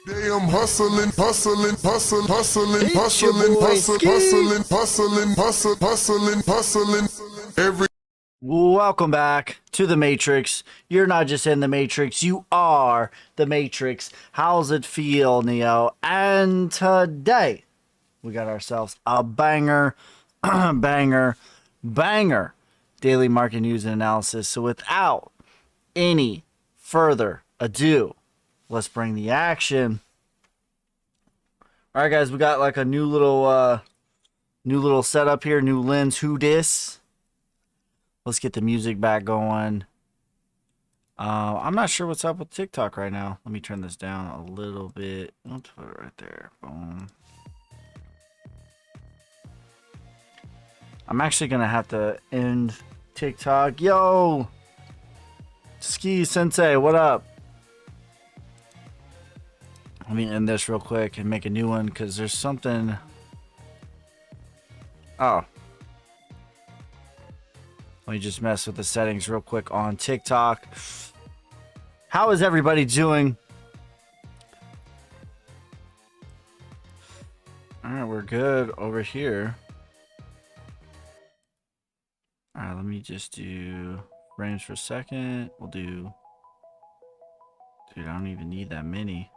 Day I'm hustling, hustling, hustling, hustling, It's your hustling, boy hustling, Ski. hustling, hustling, hustling, hustling, hustling. Every Welcome back to the Matrix. You're not just in the Matrix, you are the Matrix. How's it feel, Neo? And today, we got ourselves a banger, banger, banger daily market news and analysis. So without any further ado, let's bring the action. All right, guys, we got like a new little setup here, new lens. Who dis? Let's get the music back going. I'm not sure what's up with TikTok right now. Let me turn this down a little bit. Let's put it right there. Boom. I'm actually gonna have to end TikTok. Yo, Ski Sensei, what up? Let me end this real quick and make a new one because there's something. Oh. Let me just mess with the settings real quick on TikTok. How is everybody doing? All right, we're good over here. All right, let me just do frames per second. We'll do... Dude, I don't even need that many.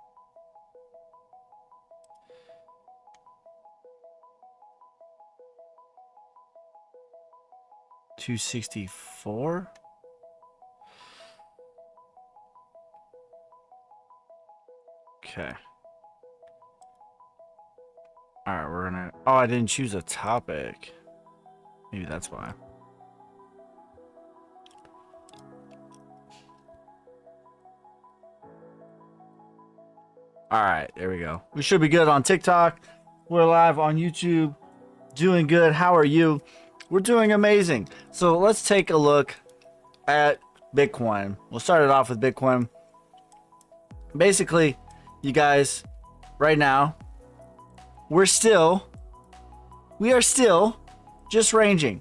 $264. Okay. All right, we're gonna... Oh, I didn't choose a topic. Maybe that's why. All right, there we go. We should be good on TikTok. We're live on YouTube. Doing good. How are you? We're doing amazing. So let's take a look at Bitcoin. We'll start it off with Bitcoin. Basically, you guys, right now, we are still just ranging.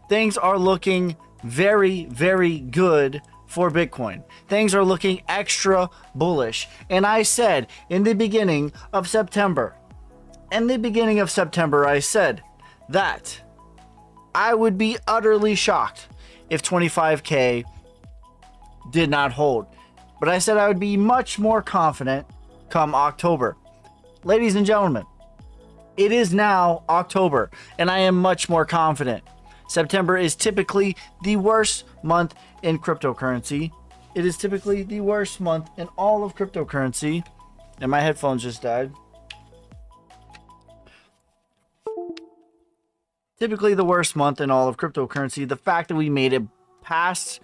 Things are looking very, very good for Bitcoin. Things are looking extra bullish. And I said in the beginning of September, I said that I would be utterly shocked if 25K did not hold. But I said I would be much more confident come October. Ladies and gentlemen, it is now October, and I am much more confident. September is typically the worst month in cryptocurrency. It is typically the worst month in all of cryptocurrency. And my headphones just died. Typically the worst month in all of cryptocurrency. The fact that we made it past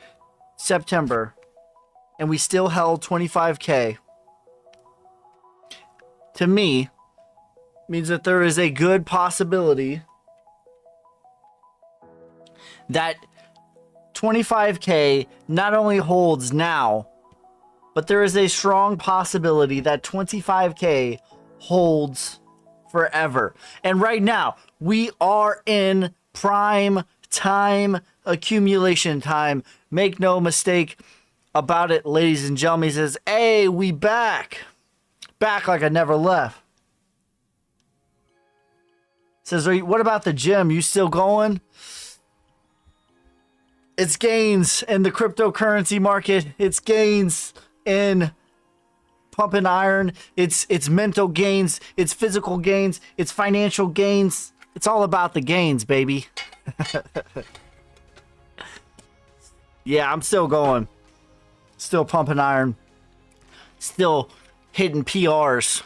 September and we still held 25K, to me, means that there is a good possibility that 25K not only holds now, but there is a strong possibility that 25K holds forever. And right now, we are in prime time, accumulation time. Make no mistake about it, ladies and gentlemen. He says, hey, we back. Back like I never left. Says, what about the gym? You still going? It's gains in the cryptocurrency market. It's gains in pumping iron. It's mental gains. It's physical gains. It's financial gains. It's all about the gains, baby. Yeah, I'm still going. Still pumping iron. Still hitting PRs.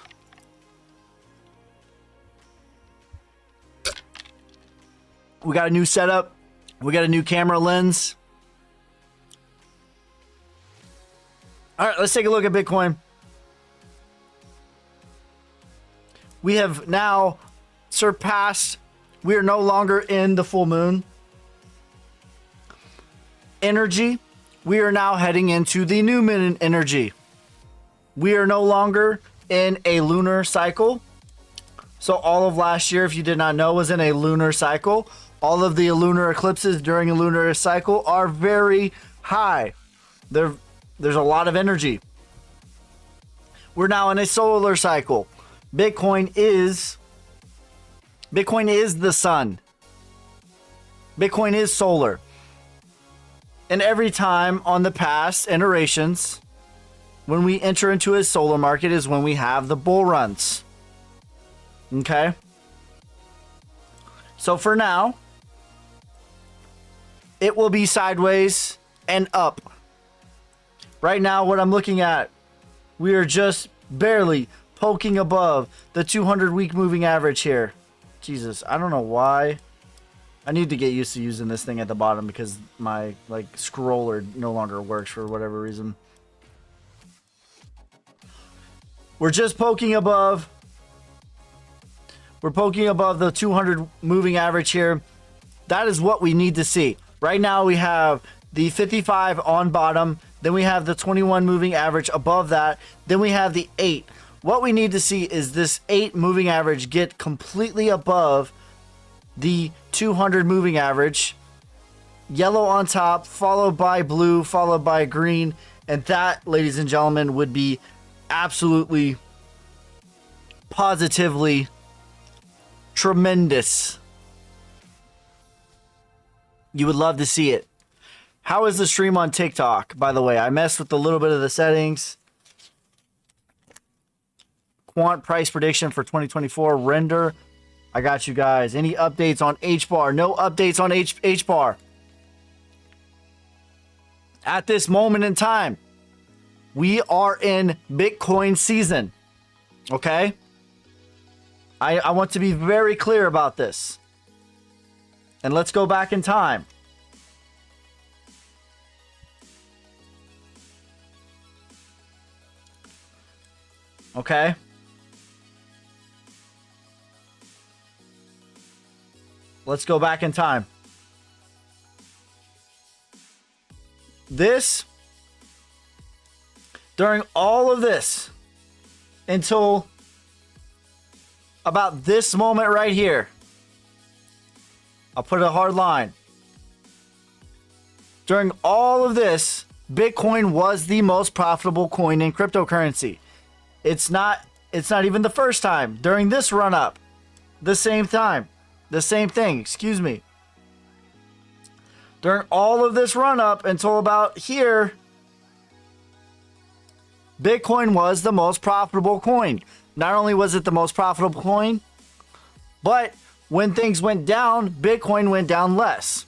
We got a new setup. We got a new camera lens. All right, let's take a look at Bitcoin. We have now surpassed, we are no longer in the full moon energy. We are now heading into the new moon energy. We are no longer in a lunar cycle. So all of last year, if you did not know, was in a lunar cycle. All of the lunar eclipses during a lunar cycle are very high. There's a lot of energy. We're now in a solar cycle. Bitcoin is the sun. Bitcoin is solar. And every time on the past iterations, when we enter into a solar market is when we have the bull runs. Okay? So for now, it will be sideways and up. Right now, what I'm looking at, we are just barely poking above the 200-week moving average here. Jesus, I don't know why. I need to get used to using this thing at the bottom because my scroller no longer works for whatever reason. We're just poking above. We're poking above the 200 moving average here. That is what we need to see. Right now we have the 55 on bottom. Then we have the 21 moving average above that. Then we have the 8. What we need to see is this 8 moving average get completely above the 200 moving average. Yellow on top, followed by blue, followed by green. And that, ladies and gentlemen, would be absolutely, positively tremendous. You would love to see it. How is the stream on TikTok? By the way, I messed with a little bit of the settings. Quant price prediction for 2024 render. I got you guys. Any updates on HBAR? No updates on HBAR. At this moment in time, we are in Bitcoin season. Okay? I want to be very clear about this. And let's go back in time. Okay? Let's go back in time. During all of this, until about this moment right here, I'll put a hard line. During all of this, Bitcoin was the most profitable coin in cryptocurrency. It's not even the first time. During this run up, the same thing, excuse me. During all of this run up until about here, Bitcoin was the most profitable coin. Not only was it the most profitable coin, but when things went down, Bitcoin went down less.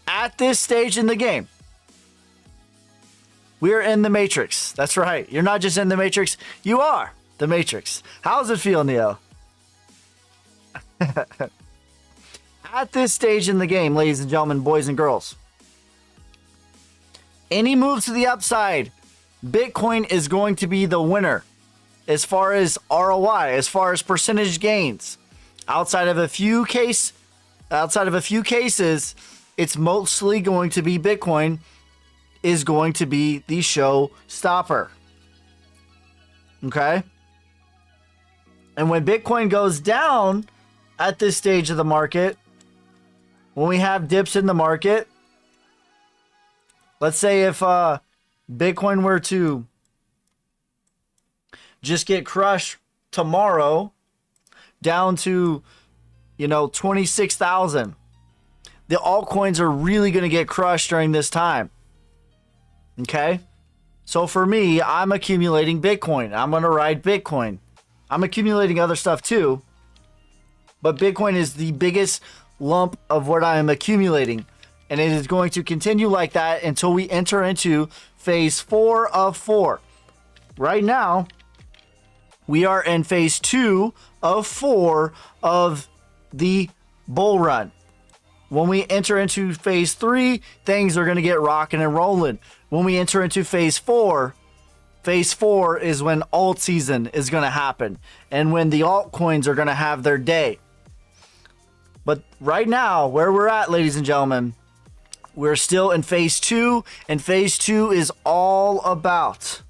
At this stage in the game, we're in the Matrix. That's right. You're not just in the Matrix, you are the Matrix. How does it feel, Neo? At this stage in the game, ladies and gentlemen, boys and girls, any move to the upside, Bitcoin is going to be the winner as far as ROI, as far as percentage gains. Outside of a few cases, it's mostly going to be Bitcoin is going to be the show stopper. Okay? And when Bitcoin goes down at this stage of the market, when we have dips in the market, let's say if Bitcoin were to just get crushed tomorrow down to, 26,000, the altcoins are really going to get crushed during this time. Okay? So for me, I'm accumulating Bitcoin. I'm going to ride Bitcoin. I'm accumulating other stuff too, but Bitcoin is the biggest lump of what I am accumulating, and it is going to continue like that until we enter into phase 4 of 4. Right now, we are in phase 2 of 4 of the bull run. When we enter into phase 3, things are going to get rocking and rolling. When we enter into phase 4 is when alt season is going to happen and when the altcoins are going to have their day. But right now, where we're at, ladies and gentlemen, we're still in phase 2, and phase 2 is all about,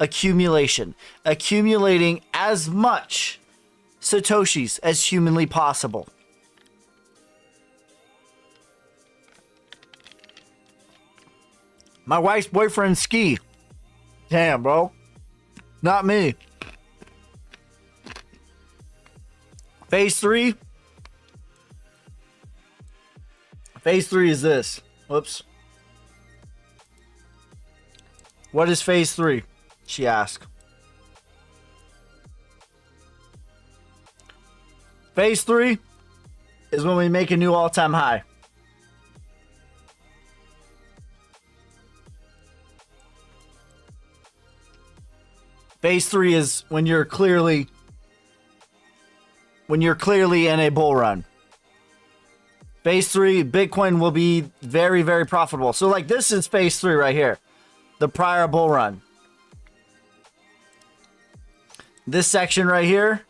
accumulation. Accumulating as much Satoshis as humanly possible. My wife's boyfriend, Ski, Damn, bro. Not me. Phase 3. Phase 3 is this. Whoops. What is phase 3? She asked. Phase 3 is when we make a new all-time high. Phase 3 is when you're clearly in a bull run. Phase 3, Bitcoin will be very, very profitable. So like this is phase 3 right here. The prior bull run. This section right here,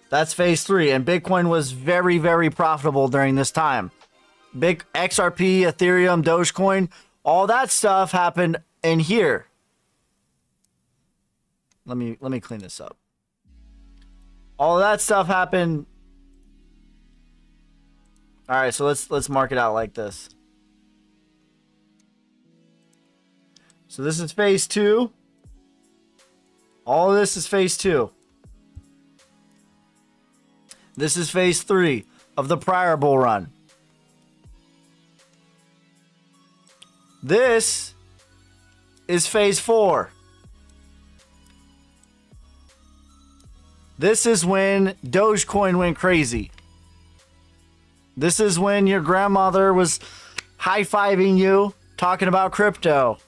that's phase 3. And Bitcoin was very, very profitable during this time. Big XRP, Ethereum, Dogecoin, all that stuff happened in here. Let me clean this up. All of that stuff happened. All right, so let's mark it out like this. So this is phase 2. All of this is phase 2. This is phase 3 of the prior bull run. This is phase 4. This is when Dogecoin went crazy. This is when your grandmother was high-fiving you, talking about crypto.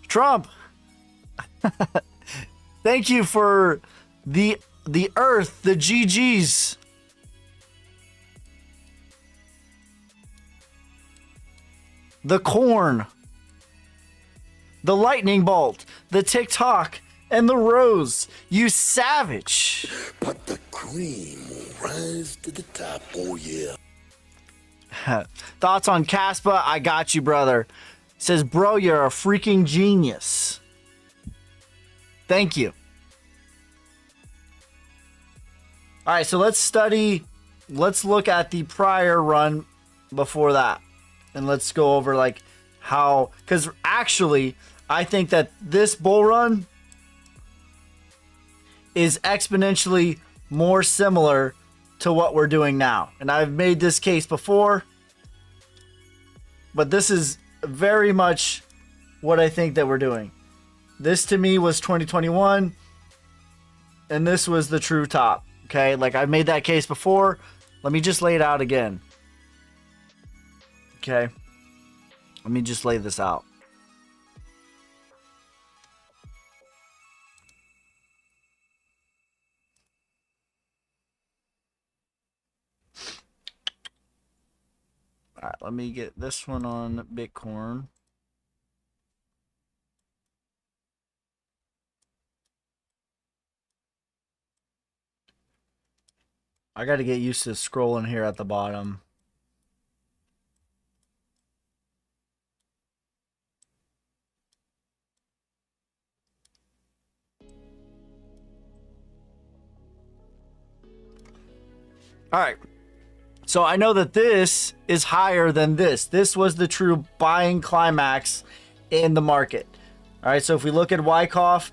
Trump, thank you for the earth, the GGs. The corn, the lightning bolt, the TikTok, and the rose, you savage. But the cream will rise to the top, oh yeah. Thoughts on Caspa? I got you, brother. Says, bro, you're a freaking genius. Thank you. All right, so let's look at the prior run before that. And let's go over like how, because actually, I think that this bull run is exponentially more similar to what we're doing now. And I've made this case before, but this is very much what I think that we're doing. This to me was 2021, and this was the true top. Okay, like I've made that case before. Let me just lay it out again. Okay, let me just lay this out. All right, let me get this one on Bitcoin. I got to get used to scrolling here at the bottom. All right. So I know that this is higher than this. This was the true buying climax in the market. All right. So if we look at Wyckoff,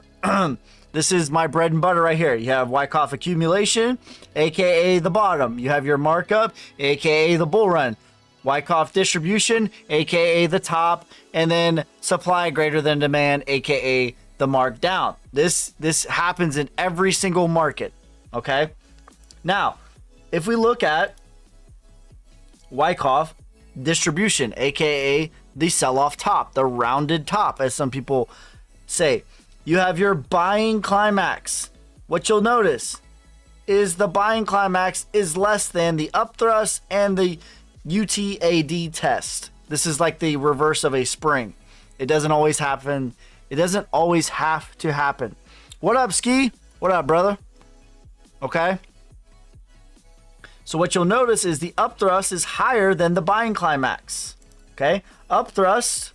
this is my bread and butter right here. You have Wyckoff accumulation, aka the bottom. You have your markup, aka the bull run. Wyckoff distribution, aka the top, and then supply greater than demand, aka the markdown. This happens in every single market. Okay. Now, if we look at Wyckoff distribution, aka the sell-off top, the rounded top, as some people say. You have your buying climax. What you'll notice is the buying climax is less than the upthrust and the UTAD test. This is like the reverse of a spring. It doesn't always happen. It doesn't always have to happen. What up, Ski? What up, brother? Okay. So what you'll notice is the upthrust is higher than the buying climax. Okay. Upthrust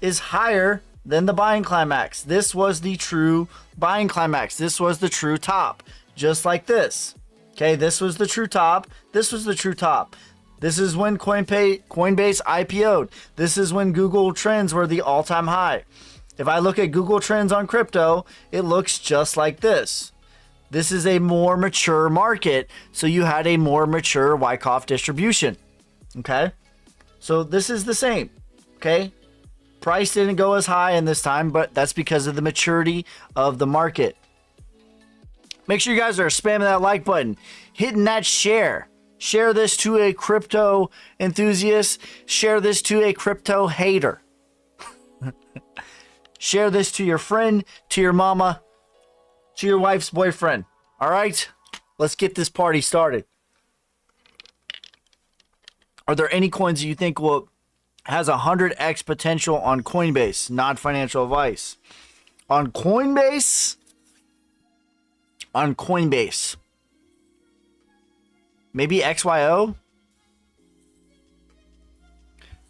is higher than the buying climax. This was the true buying climax. This was the true top. Just like this. Okay. This was the true top. This was the true top. This is when Coinbase IPO'd. This is when Google Trends were the all-time high. If I look at Google Trends on crypto, it looks just like this. This is a more mature market, so you had a more mature Wyckoff distribution. Okay? So this is the same. Okay? Price didn't go as high in this time, but that's because of the maturity of the market. Make sure you guys are spamming that like button, hitting that share. Share this to a crypto enthusiast. Share this to a crypto hater. Share this to your friend, to your mama, to your wife's boyfriend. All right? Let's get this party started. Are there any coins that you think has 100x potential on Coinbase? Not financial advice. On Coinbase? On Coinbase. Maybe XYO?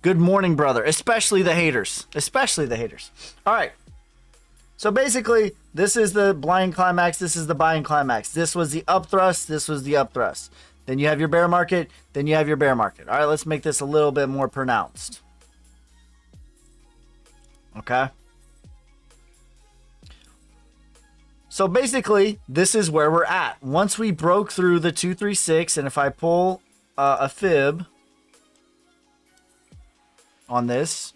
Good morning, brother. Especially the haters. Especially the haters. All right. So basically, this is the blind climax. This is the buying climax. This was the up thrust. This was the up thrust. Then you have your bear market. Then you have your bear market. All right, let's make this a little bit more pronounced. Okay. So basically, this is where we're at. Once we broke through the 236, and if I pull a fib on this,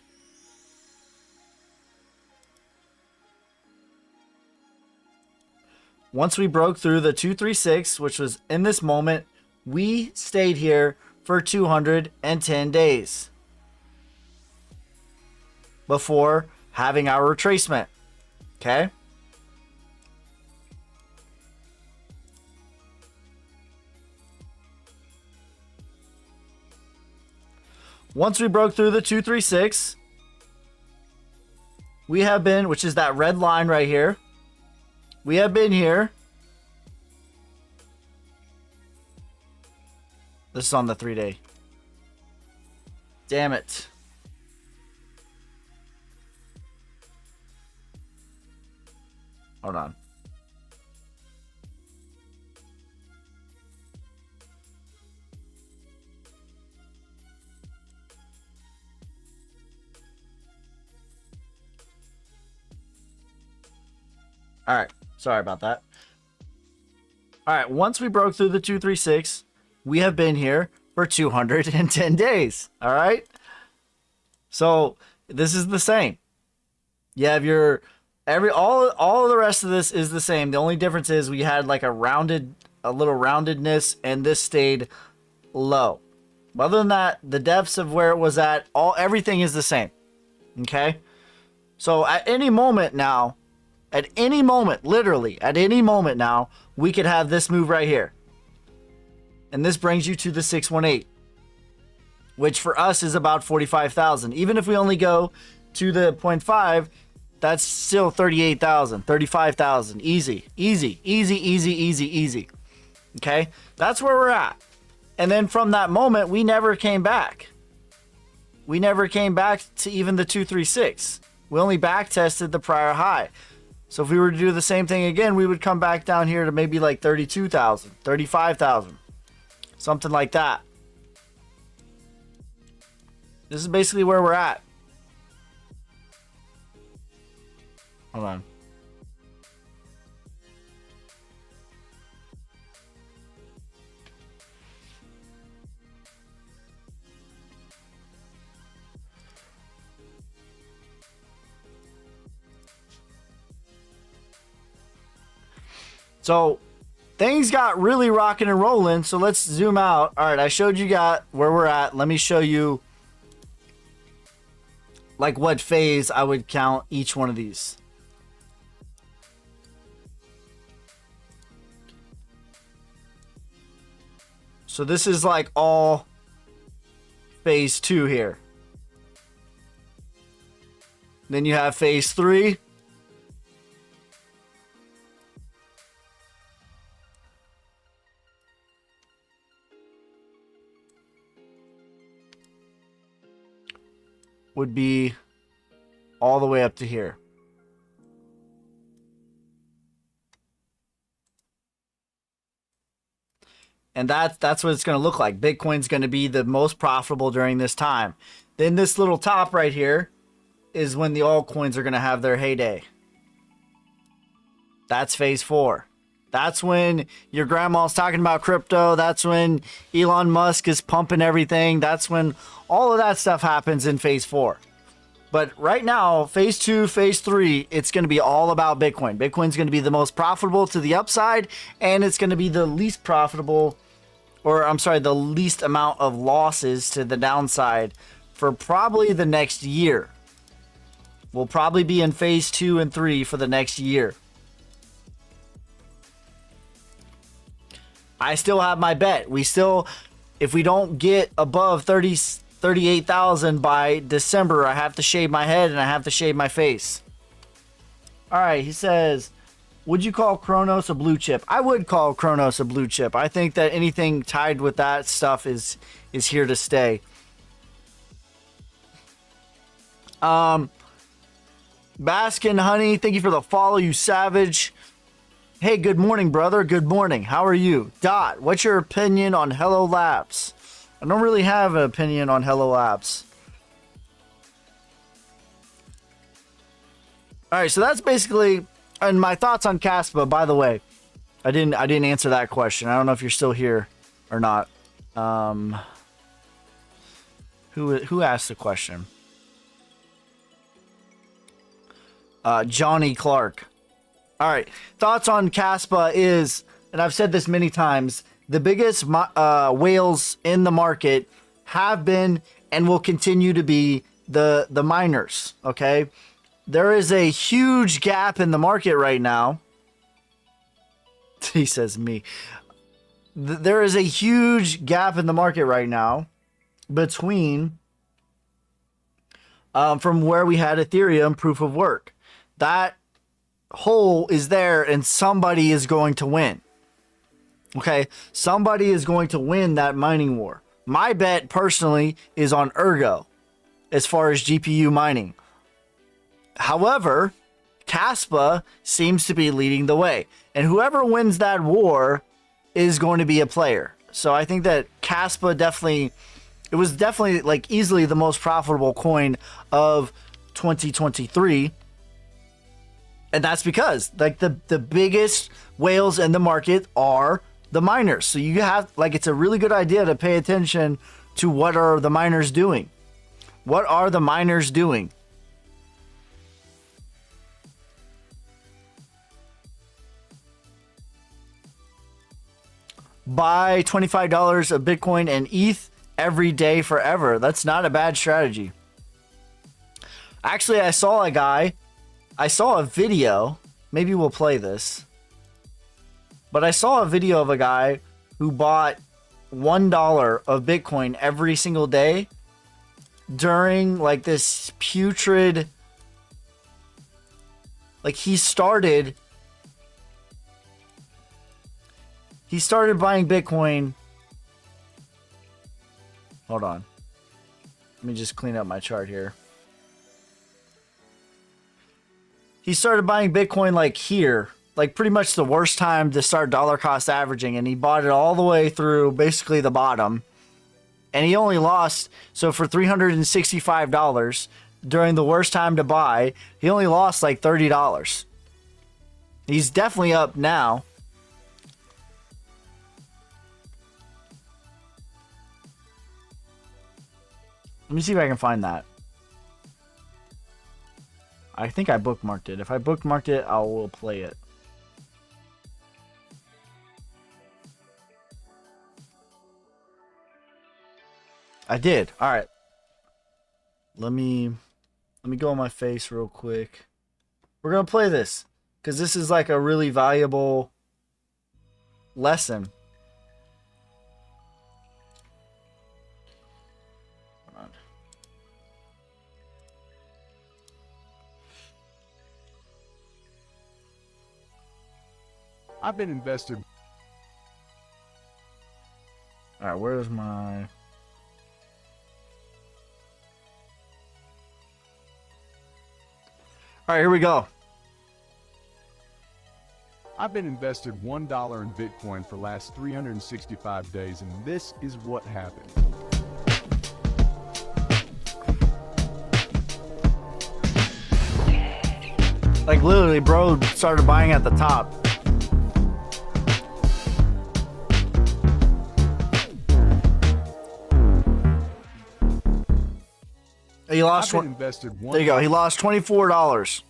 once we broke through the 236, which was in this moment, we stayed here for 210 days before having our retracement. Okay. Once we broke through the 236, we have been, which is that red line right here. We have been here. This is on the 3-day. Damn it. Hold on. All right. Sorry about that. All right. Once we broke through the 236, we have been here for 210 days. All right. So this is the same. You have your all of the rest of this is the same. The only difference is we had like a little roundedness, and this stayed low. Other than that, the depths of where it was at, everything is the same. Okay. So at any moment now, literally at any moment now, we could have this move right here. And this brings you to the 618, which for us is about 45,000. Even if we only go to the 0.5, that's still 38,000, 35,000. Easy. Okay? That's where we're at. And then from that moment, we never came back. We never came back to even the 236. We only back tested the prior high. So if we were to do the same thing again, we would come back down here to maybe like 32,000, 35,000, something like that. This is basically where we're at. Hold on. So things got really rocking and rolling. So let's zoom out. All right, I showed you where we're at. Let me show you like what phase I would count each one of these. So this is like all phase 2 here. Then you have phase 3. Would be all the way up to here. And that's what it's going to look like. Bitcoin's going to be the most profitable during this time. Then this little top right here is when the altcoins are going to have their heyday. That's phase 4. That's when your grandma's talking about crypto. That's when Elon Musk is pumping everything. That's when all of that stuff happens in phase 4. But right now, phase 2, phase 3, it's going to be all about Bitcoin. Bitcoin's going to be the most profitable to the upside, and it's going to be the least profitable, or I'm sorry, the least amount of losses to the downside for probably the next year. We'll probably be in phase 2 and 3 for the next year. I still have my bet. If we don't get above 38,000 by December, I have to shave my head and I have to shave my face. All right, he says, would you call Kronos a blue chip? I would call Kronos a blue chip. I think that anything tied with that stuff is here to stay. Baskin Honey, thank you for the follow, you savage. Hey, good morning, brother. Good morning. How are you? Dot, what's your opinion on Hello Labs? I don't really have an opinion on Hello Labs. All right, so that's basically, and my thoughts on Caspa. By the way, I didn't answer that question. I don't know if you're still here or not. Who asked the question? Johnny Clark. All right, thoughts on Caspa is, and I've said this many times, the biggest whales in the market have been and will continue to be the miners, okay? There is a huge gap in the market right now. He says me. There is a huge gap in the market right now between from where we had Ethereum proof of work. That hole is there and somebody is going to win. Okay, somebody is going to win that mining war. My bet personally is on Ergo as far as GPU mining. However, Caspa seems to be leading the way, and whoever wins that war is going to be a player. So I think that Caspa was definitely like easily the most profitable coin of 2023. And that's because like the biggest whales in the market are the miners. So you have it's a really good idea to pay attention to what are the miners doing. What are the miners doing? Buy $25 of Bitcoin and ETH every day forever. That's not a bad strategy. Actually, I saw a video. Maybe we'll play this. But I saw a video of a guy who bought $1 of Bitcoin every single day during this putrid. He started buying Bitcoin. Hold on. Let me just clean up my chart here. He started buying Bitcoin here. Pretty much the worst time to start dollar cost averaging, and he bought it all the way through basically the bottom, and he only lost. So for $365 during the worst time to buy, he only lost $30. He's definitely up now. Let me see if I can find that. I think I bookmarked it. If I bookmarked it, I will play it. I did. All right. Let me go on my face real quick. We're going to play this because this is a really valuable lesson. Hold on. I've been invested. All right, where's my... All right, here we go. I've been invested $1 in Bitcoin for the last 365 days, and this is what happened. Like literally, bro started buying at the top. He lost. I've been invested one. There you go. He lost $24,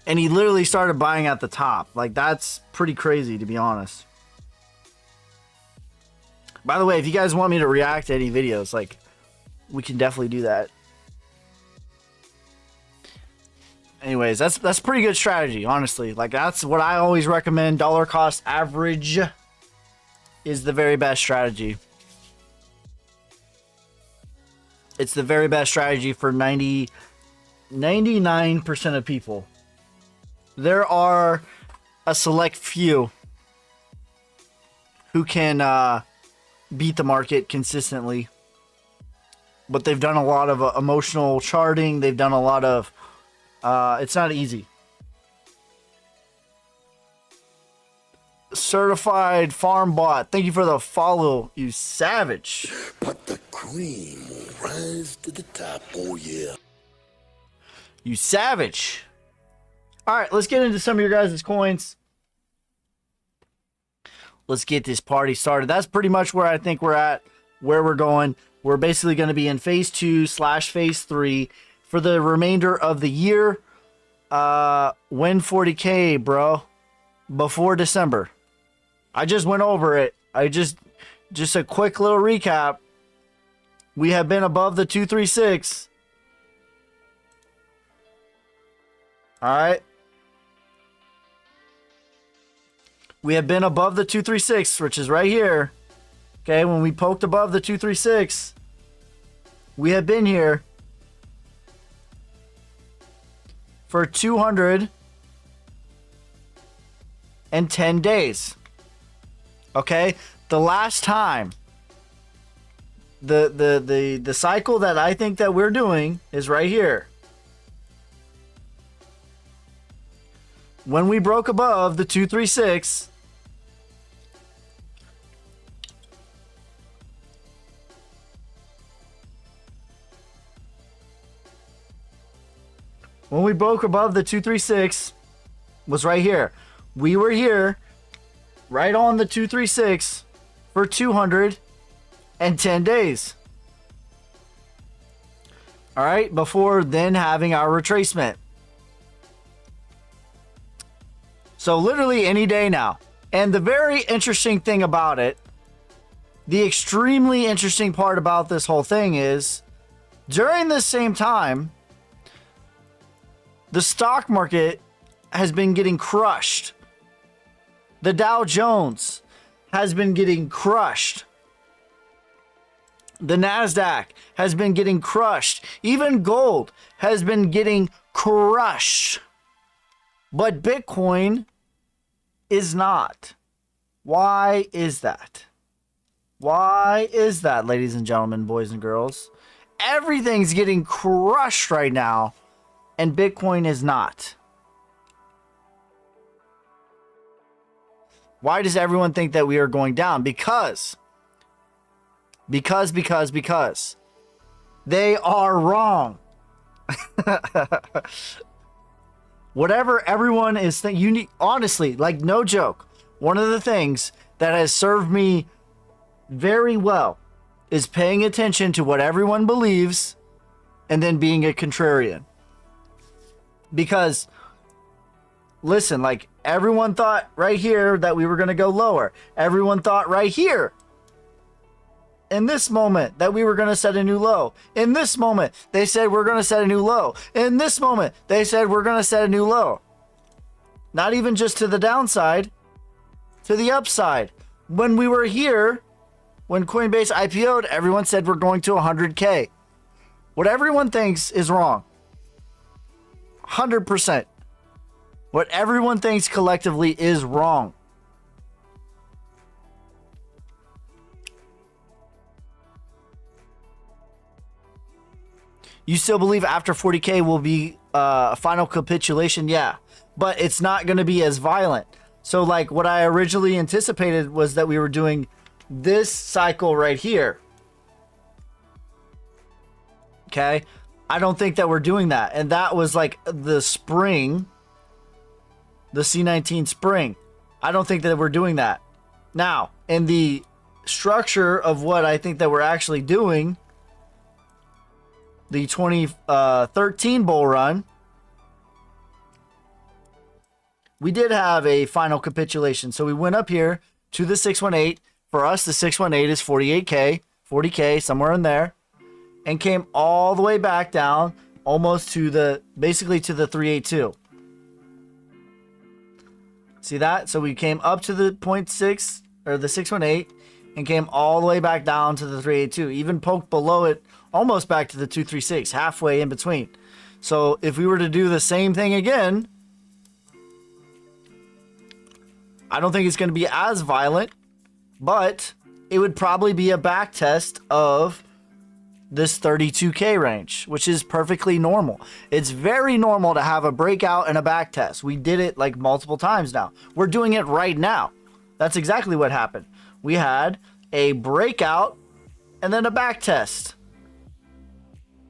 and he literally started buying at the top. Like that's pretty crazy, to be honest. By the way, if you guys want me to react to any videos, like we can definitely do that. Anyways, that's pretty good strategy, honestly. Like that's what I always recommend. Dollar cost average is the very best strategy. It's the very best strategy for 99% of people. There are a select few who can beat the market consistently. But they've done a lot of emotional charting. They've done a lot of... it's not easy. Certified Farm Bot. Thank you for the follow, you savage. But the cream will rise to the top. Oh, yeah. You savage. All right, let's get into some of your guys' coins. Let's get this party started. That's pretty much where I think we're at, where we're going. We're basically going to be in phase 2/phase 3 for the remainder of the year. Win 40K, bro, before December. I just went over it. Just a quick little recap. We have been above the 236. All right. We have been above the 236, which is right here. Okay, when we poked above the 236, we have been here for 210 days. Okay, the last time the cycle that I think that we're doing is right here. When we broke above the 236, when we broke above the 236 was right here. We were here right on the 236 for 210 days. All right, before then having our retracement. So literally any day now. And the very interesting thing about it, the extremely interesting part about this whole thing is during this same time, the stock market has been getting crushed. The Dow Jones has been getting crushed. The NASDAQ has been getting crushed. Even gold has been getting crushed. But Bitcoin is not. Why is that? Why is that, ladies and gentlemen, boys and girls? Everything's getting crushed right now, and Bitcoin is not. Why does everyone think that we are going down? Because they are wrong. Whatever everyone is thinking, you need, honestly, like no joke, one of the things that has served me very well is paying attention to what everyone believes and then being a contrarian. Because listen, like everyone thought right here that we were going to go lower. Everyone thought right here in this moment that we were going to set a new low. In this moment, they said we're going to set a new low. In this moment, they said we're going to set a new low. Not even just to the downside, to the upside. When we were here, when Coinbase IPO'd, everyone said we're going to 100K. What everyone thinks is wrong. 100%. What everyone thinks collectively is wrong. You still believe after 40K we'll be final capitulation, yeah, but it's not going to be as violent. So like what I originally anticipated was that we were doing this cycle right here. Okay, I don't think that we're doing that, and that was like the spring, the C19 spring. I don't think that we're doing that. Now, in the structure of what I think that we're actually doing, the 2013 bull run, we did have a final capitulation. So we went up here to the 618. For us, the 618 is 48K, 40K, somewhere in there, and came all the way back down almost to the, basically to the 382. See that? So we came up to the 0.6 or the 618 and came all the way back down to the 382, even poked below it almost back to the 236, halfway in between. So if we were to do the same thing again, I don't think it's going to be as violent, but it would probably be a back test of this 32K range, which is perfectly normal. It's very normal to have a breakout and a back test. We did it like multiple times now. We're doing it right now. That's exactly what happened. We had a breakout and then a back test.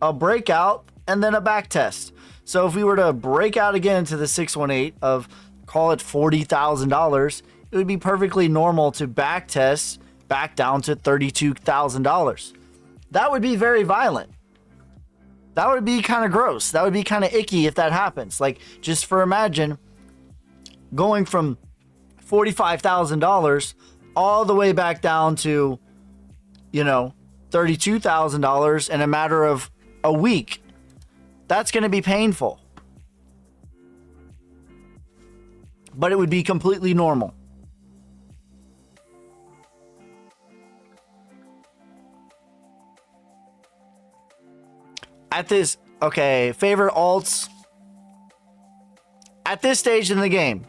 A breakout and then a back test. So if we were to break out again to the 618 of, call it $40,000, it would be perfectly normal to back test back down to $32,000. That would be very violent. That would be kind of gross. That would be kind of icky if that happens. Like, just for imagine going from $45,000 all the way back down to, you know, $32,000 in a matter of a week. That's going to be painful. But it would be completely normal. At this, okay, favorite alts. At this stage in the game,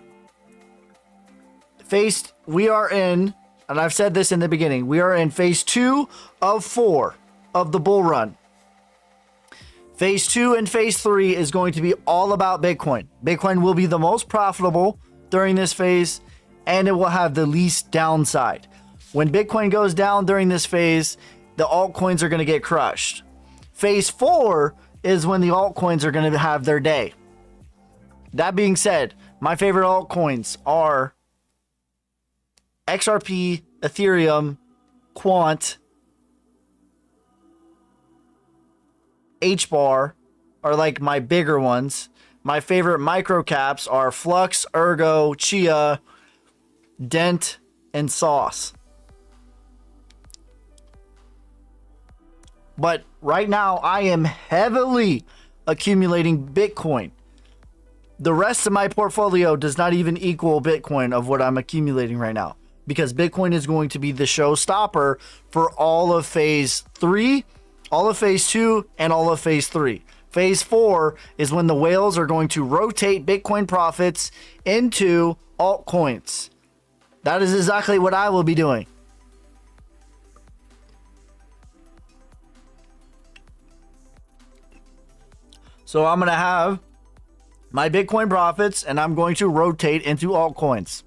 we are in, and I've said this in the beginning, we are in phase 2 of 4 of the bull run. Phase 2 and phase 3 is going to be all about Bitcoin. Bitcoin will be the most profitable during this phase, and it will have the least downside. When Bitcoin goes down during this phase, the altcoins are going to get crushed. Phase 4 is when the altcoins are going to have their day. That being said, my favorite altcoins are XRP, Ethereum, Quant, HBAR are like my bigger ones. My favorite micro caps are Flux, Ergo, Chia, Dent, and Sauce. But right now, I am heavily accumulating Bitcoin. The rest of my portfolio does not even equal Bitcoin of what I'm accumulating right now, because Bitcoin is going to be the showstopper for all of phase 3, all of phase 2, and all of phase 3. Phase 4 is when the whales are going to rotate Bitcoin profits into altcoins. That is exactly what I will be doing. So I'm going to have my Bitcoin profits and I'm going to rotate into altcoins.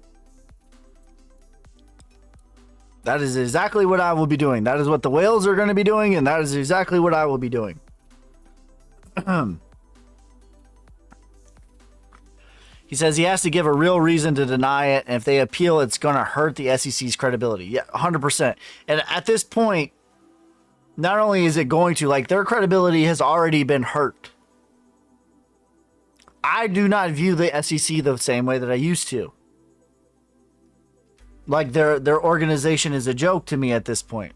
That is exactly what I will be doing. That is what the whales are going to be doing, and that is exactly what I will be doing. He says he has to give a real reason to deny it, and if they appeal, it's going to hurt the SEC's credibility. Yeah, 100%. And at this point, not only is it going to, like, their credibility has already been hurt. I do not view the SEC the same way that I used to. Like, their organization is a joke to me at this point.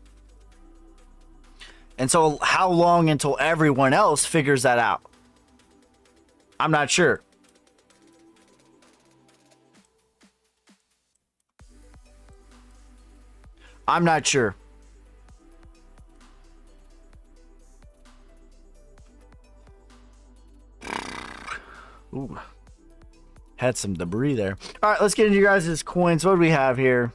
And so how long until everyone else figures that out? I'm not sure. I'm not sure. Ooh. Had some debris there. All right, let's get into you guys' coins. What do we have here?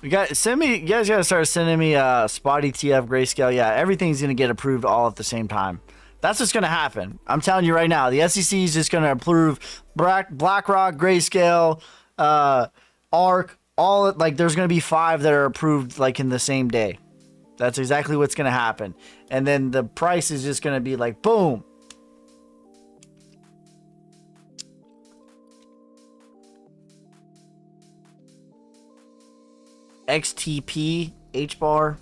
You guys gotta start sending me spot ETF grayscale. Yeah, everything's gonna get approved all at the same time. That's what's gonna happen. I'm telling you right now. The SEC is just gonna approve BlackRock, grayscale, ARK, all like there's gonna be 5 that are approved like in the same day. That's exactly what's gonna happen. And then the price is just gonna be like boom. XTP HBAR.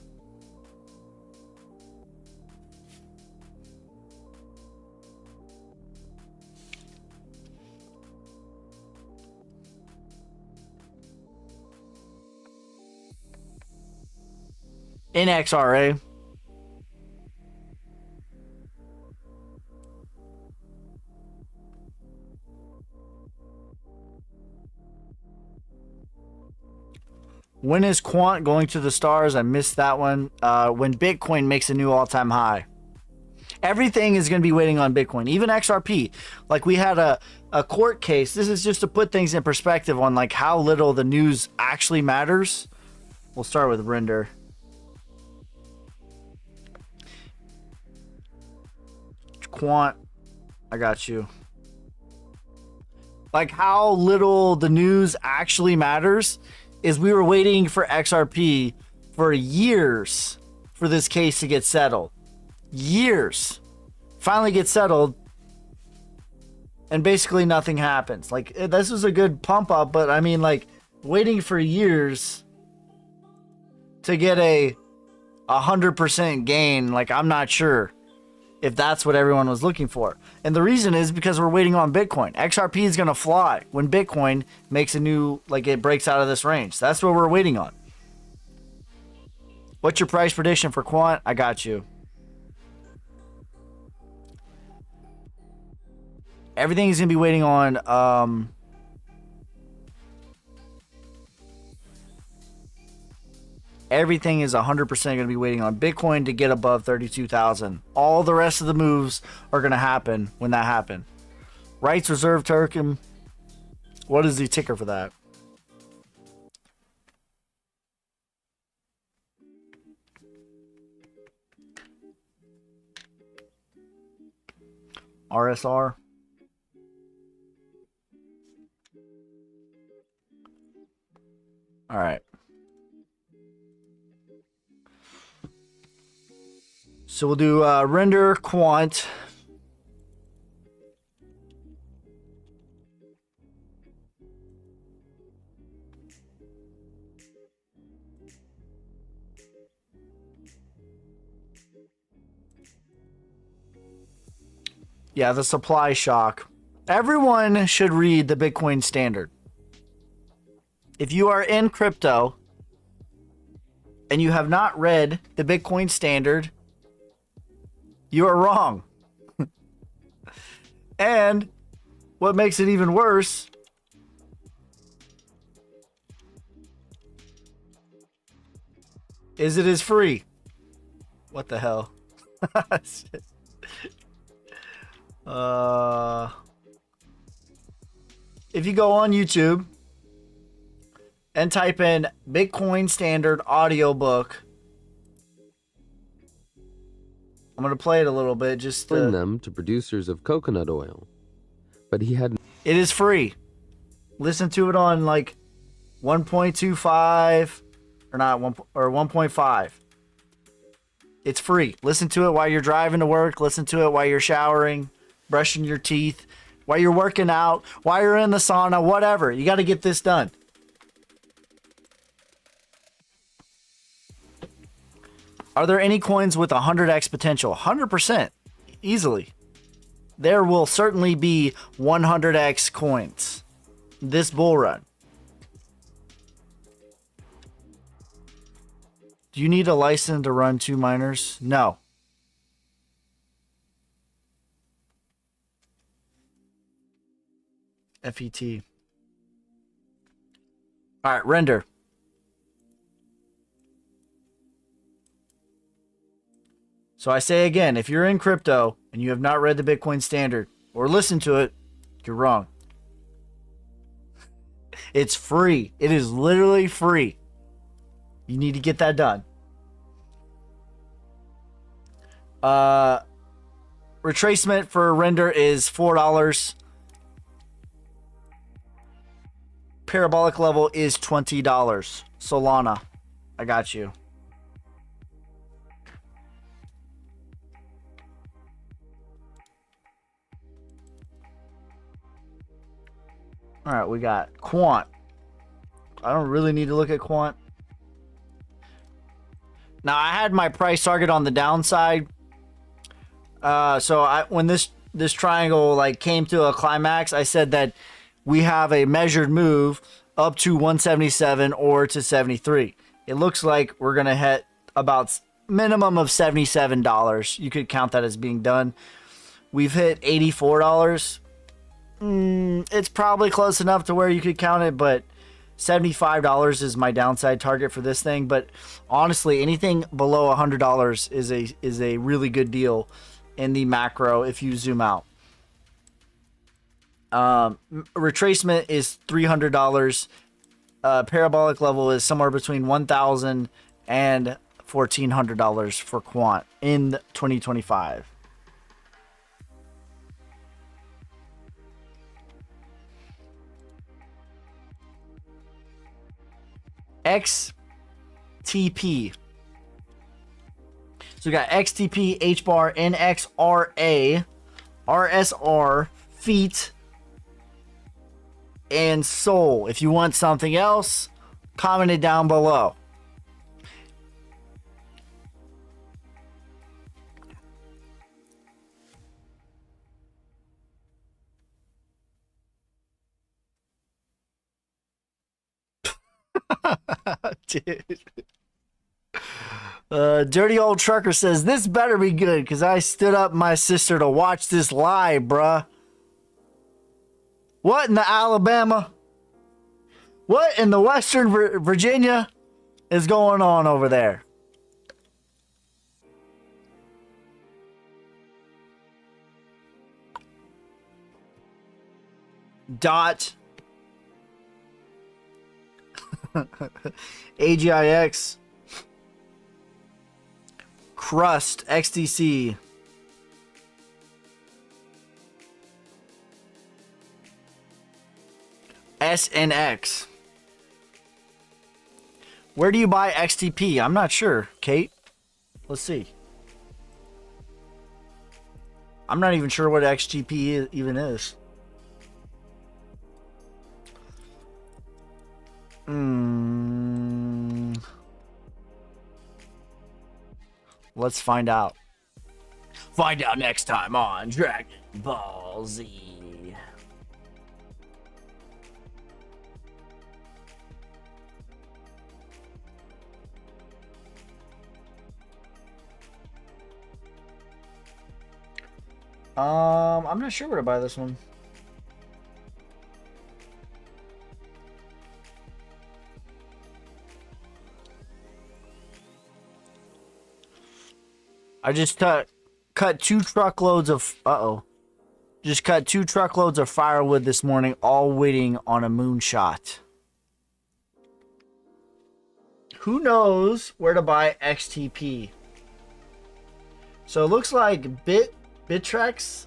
NXRA. When is Quant going to the stars? I missed that one. When Bitcoin makes a new all-time high. Everything is going to be waiting on Bitcoin. Even XRP. Like we had a court case. This is just to put things in perspective on like how little the news actually matters. We'll start with Render. Quant, I got you. Like how little the news actually matters is we were waiting for XRP for years for this case to get settled. Years. Finally gets settled. And basically nothing happens. Like this was a good pump up, but I mean like waiting for years to get a 100% gain, like I'm not sure if that's what everyone was looking for. And the reason is because we're waiting on Bitcoin. XRP is going to fly when Bitcoin makes a new, like it breaks out of this range. That's what we're waiting on. What's your price prediction for Quant? I got you. Everything is going to be waiting on, everything is 100% going to be waiting on Bitcoin to get above 32,000. All the rest of the moves are going to happen when that happens. Rights Reserve Token. What is the ticker for that? RSR. All right. So we'll do Render, Quant. Yeah, the supply shock. Everyone should read the Bitcoin Standard. If you are in crypto and you have not read the Bitcoin Standard, you are wrong. And what makes it even worse is it is free. What the hell? If you go on YouTube and type in Bitcoin Standard audiobook, I'm going to play it a little bit just to... them to producers of coconut oil. But he had... It is free. Listen to it on like 1.25 or not 1 or 1.5. It's free. Listen to it while you're driving to work. Listen to it while you're showering, brushing your teeth, while you're working out, while you're in the sauna, whatever. You got to get this done. Are there any coins with 100x potential? 100%. Easily. There will certainly be 100x coins this bull run. Do you need a license to run 2 miners? No. FET. All right, Render. So I say again, if you're in crypto and you have not read the Bitcoin Standard or listened to it, you're wrong. It's free. It is literally free. You need to get that done. Retracement for render is $4. Parabolic level is $20. Solana, I got you. All right, we got Quant. I don't really need to look at Quant. Now, I had my price target on the downside. So when this triangle like came to a climax, I said that we have a measured move up to 177 or to 73. It looks like we're going to hit about minimum of $77. You could count that as being done. We've hit $84. It's probably close enough to where you could count it, but $75 is my downside target for this thing. But honestly, anything below $100 is a really good deal in the macro if you zoom out. Retracement is $300. Parabolic level is somewhere between $1,000 and $1,400 for Quant in 2025. XTP. So we got XTP, HBAR, NXRA, RSR, Feet, and Soul. If you want something else, comment it down below. Dude. Dirty Old Trucker says, this better be good because I stood up my sister to watch this live, bruh. What in the Alabama? What in the Western Virginia is going on over there? Dot. AGIX. Crust. XDC. SNX. Where do you buy XTP? I'm not sure, Kate. Let's see. I'm not even sure what XTP even is. Let's find out. Find out next time on Dragon Ball Z. I'm not sure where to buy this one. I just cut 2 truckloads of just cut 2 truckloads of firewood this morning, all waiting on a moonshot. Who knows where to buy XTP? So it looks like Bittrex.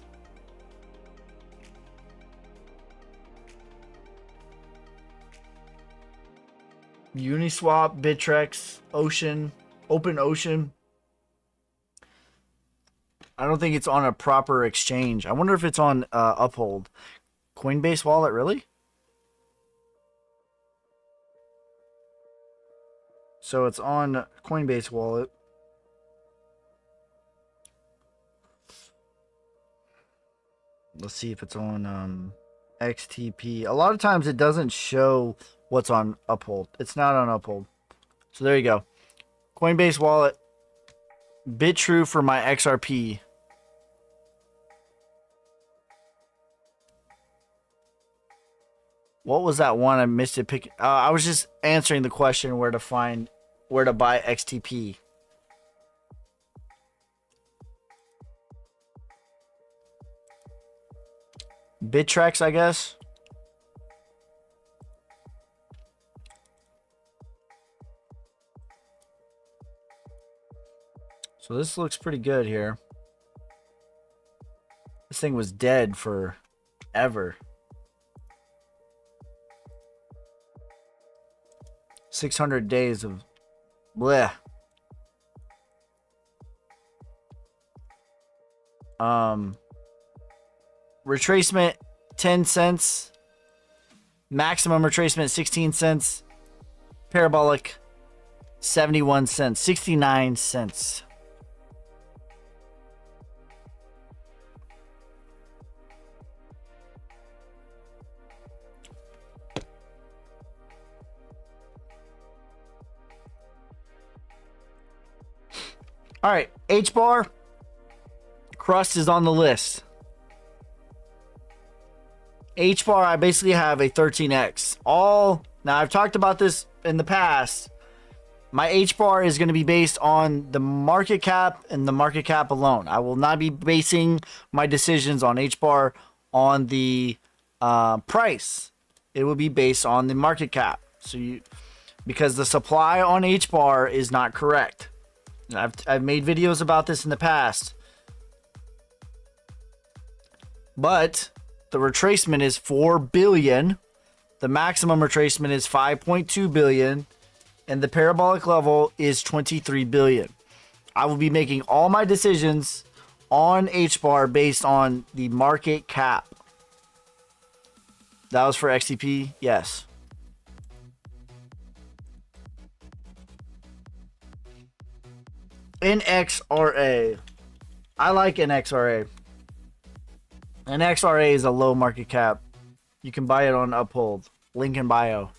Uniswap, Bittrex, Ocean, Open Ocean. I don't think it's on a proper exchange. I wonder if it's on Uphold. Coinbase wallet, really? So it's on Coinbase wallet. Let's see if it's on XTP. A lot of times it doesn't show what's on Uphold. It's not on Uphold. So there you go. Coinbase wallet. BitTrue for my XRP. What was that one? I missed it. I was just answering the question where to buy XTP. Bittrex, I guess. So this looks pretty good here. This thing was dead for ever. 600 days of bleh. Retracement 10 cents. Maximum retracement 16 cents. Parabolic 71 cents. 69 cents. All right, H-bar. Crust is on the list. H-bar, I basically have a 13X. Now I've talked about this in the past. My H-bar is going to be based on the market cap and the market cap alone. I will not be basing my decisions on H-bar on the price. It will be based on the market cap. Because the supply on H-bar is not correct. I've made videos about this in the past. But the retracement is 4 billion. The maximum retracement is 5.2 billion. And the parabolic level is 23 billion. I will be making all my decisions on H-bar based on the market cap. That was for XTP? Yes. NXRA. I like NXRA. NXRA is a low market cap. You can buy it on Uphold. Link in bio.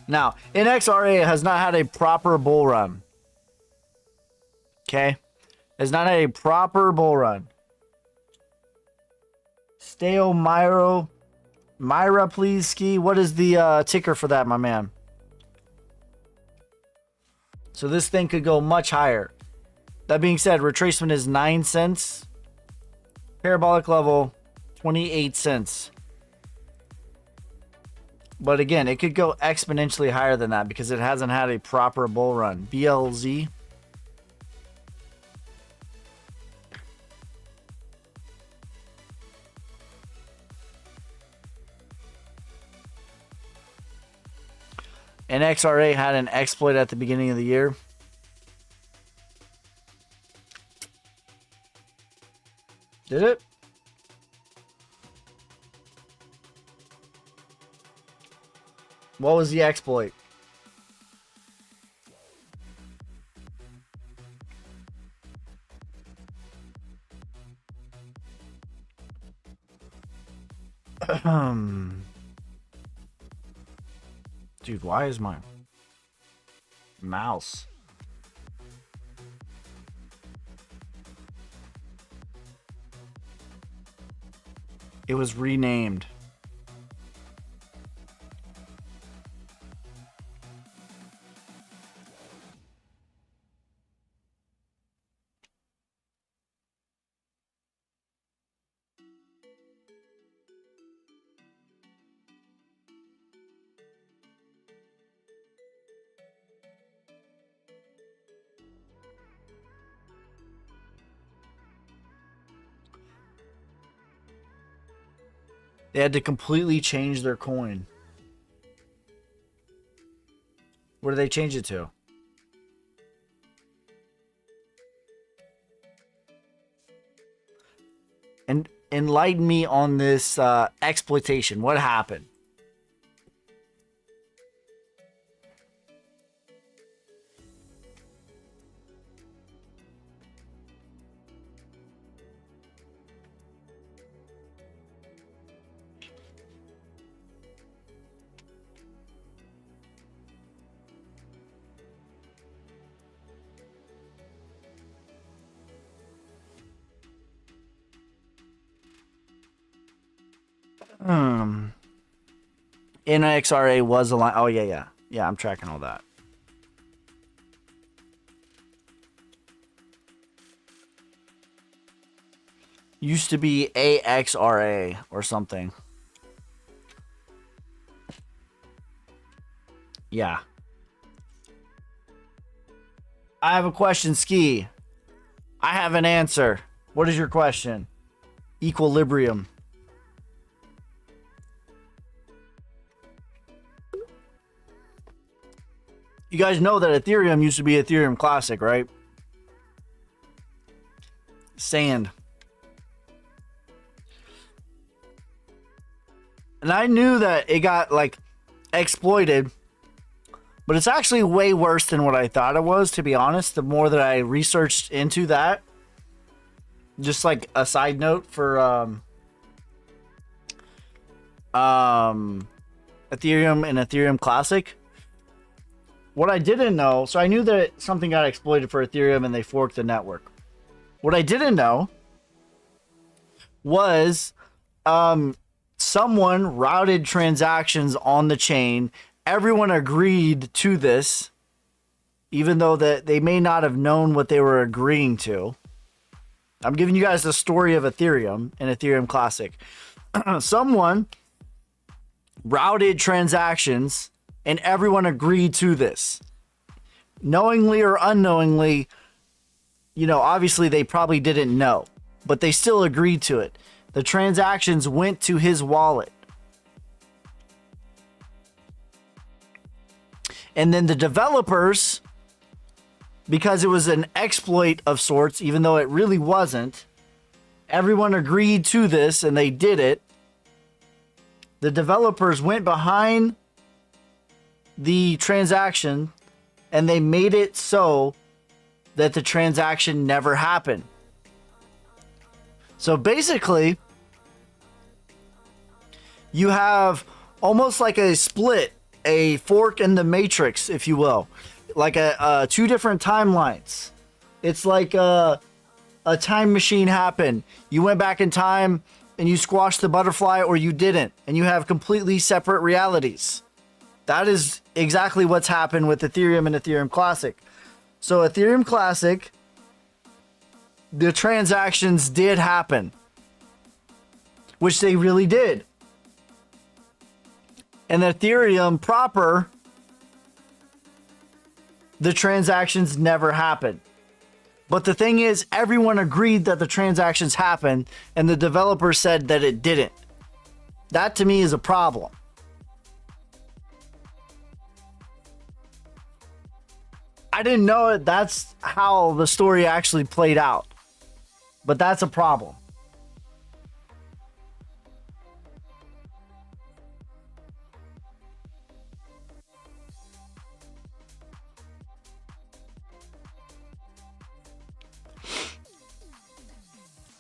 Now, NXRA has not had a proper bull run. Okay? Has not had a proper bull run. Steo Myra, please, Ski. What is the ticker for that, my man? So this thing could go much higher. That being said, retracement is 9 cents. Parabolic level, 28 cents. But again, it could go exponentially higher than that because it hasn't had a proper bull run. BLZ. NXRA had an exploit at the beginning of the year. Did it? What was the exploit? Dude, why is my mouse? It was renamed. They had to completely change their coin. Where did they change it to? And enlighten me on this exploitation. What happened? NXRA was a line. Oh, yeah. Yeah, I'm tracking all that. Used to be AXRA or something. Yeah. I have a question, Ski. I have an answer. What is your question? Equilibrium. You guys know that Ethereum used to be Ethereum Classic, right? Sand. And I knew that it got like exploited, but it's actually way worse than what I thought it was, to be honest. The more that I researched into that, just like a side note for Ethereum and Ethereum Classic. What I didn't know, so I knew that something got exploited for Ethereum and they forked the network. What I didn't know was someone routed transactions on the chain. Everyone agreed to this, even though that they may not have known what they were agreeing to. I'm giving you guys the story of Ethereum and Ethereum Classic. Someone routed transactions and everyone agreed to this. Knowingly or unknowingly, you know, obviously they probably didn't know, but they still agreed to it. The transactions went to his wallet. And then the developers, because it was an exploit of sorts, even though it really wasn't, everyone agreed to this and they did it. The developers went behind the transaction and they made it so that the transaction never happened. So basically, you have almost like a split, a fork in the matrix, if you will, like a two different timelines. It's like a time machine happened. You went back in time and you squashed the butterfly, or you didn't, and you have completely separate realities. That is exactly what's happened with Ethereum and Ethereum Classic. So Ethereum Classic, the transactions did happen, which they really did. And Ethereum proper, the transactions never happened. But the thing is, everyone agreed that the transactions happened, and the developer said that it didn't. That to me is a problem. I didn't know that's how the story actually played out. But that's a problem.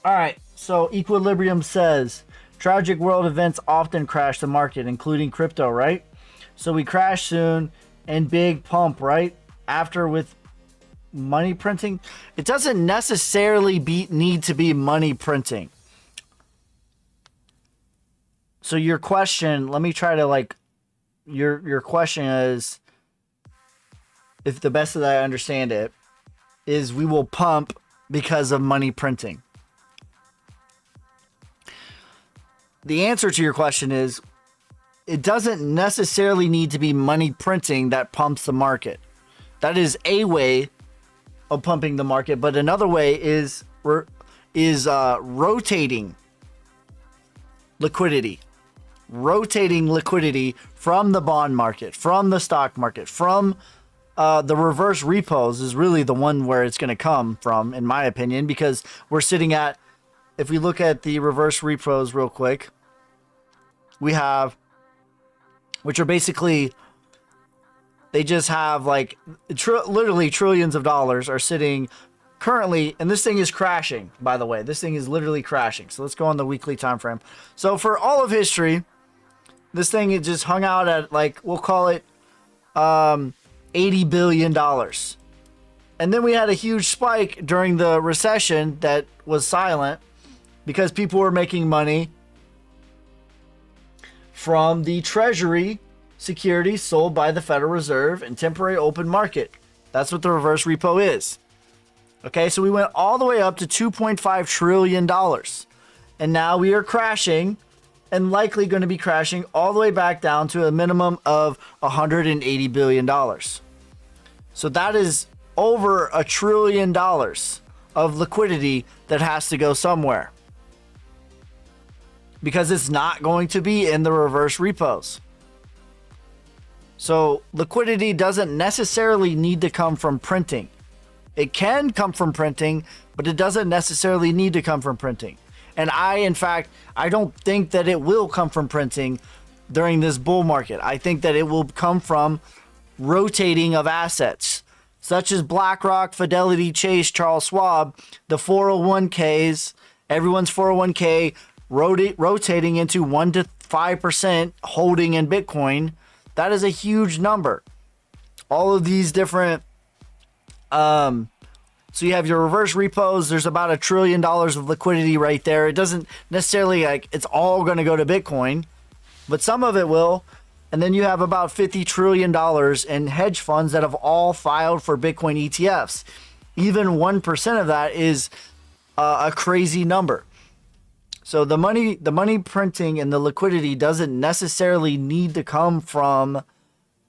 All right, so Equilibrium says, tragic world events often crash the market, including crypto, right? So we crash soon and big pump, right? After with money printing. It doesn't necessarily need to be money printing. So your question, let me try to like, your question is, if the best that I understand it, is we will pump because of money printing. The answer to your question is, it doesn't necessarily need to be money printing that pumps the market. That is a way of pumping the market, but another way is rotating liquidity. Rotating liquidity from the bond market, from the stock market, from the reverse repos is really the one where it's going to come from, in my opinion, because we're sitting at, if we look at the reverse repos real quick, we have, which are basically, they just have like literally trillions of dollars are sitting currently, and this thing is crashing, by the way. This thing is literally crashing. So let's go on the weekly time frame. So for all of history, this thing it just hung out at like, we'll call it $80 billion. And then we had a huge spike during the recession that was silent because people were making money from the Treasury securities sold by the Federal Reserve and temporary open market. That's what the reverse repo is. Okay, so we went all the way up to $2.5 trillion. And now we are crashing and likely going to be crashing all the way back down to a minimum of $180 billion. So that is over $1 trillion of liquidity that has to go somewhere, because it's not going to be in the reverse repos. So liquidity doesn't necessarily need to come from printing. It can come from printing, but it doesn't necessarily need to come from printing. And in fact, I don't think that it will come from printing during this bull market. I think that it will come from rotating of assets, such as BlackRock, Fidelity, Chase, Charles Schwab, the 401ks, everyone's 401k rotating into 1 to 5% holding in Bitcoin. That is a huge number. All of these different, so you have your reverse repos. There's about $1 trillion of liquidity right there. It doesn't necessarily like it's all going to go to Bitcoin, but some of it will. And then you have about $50 trillion in hedge funds that have all filed for Bitcoin ETFs. Even 1% of that is a crazy number. So the money printing and the liquidity doesn't necessarily need to come from.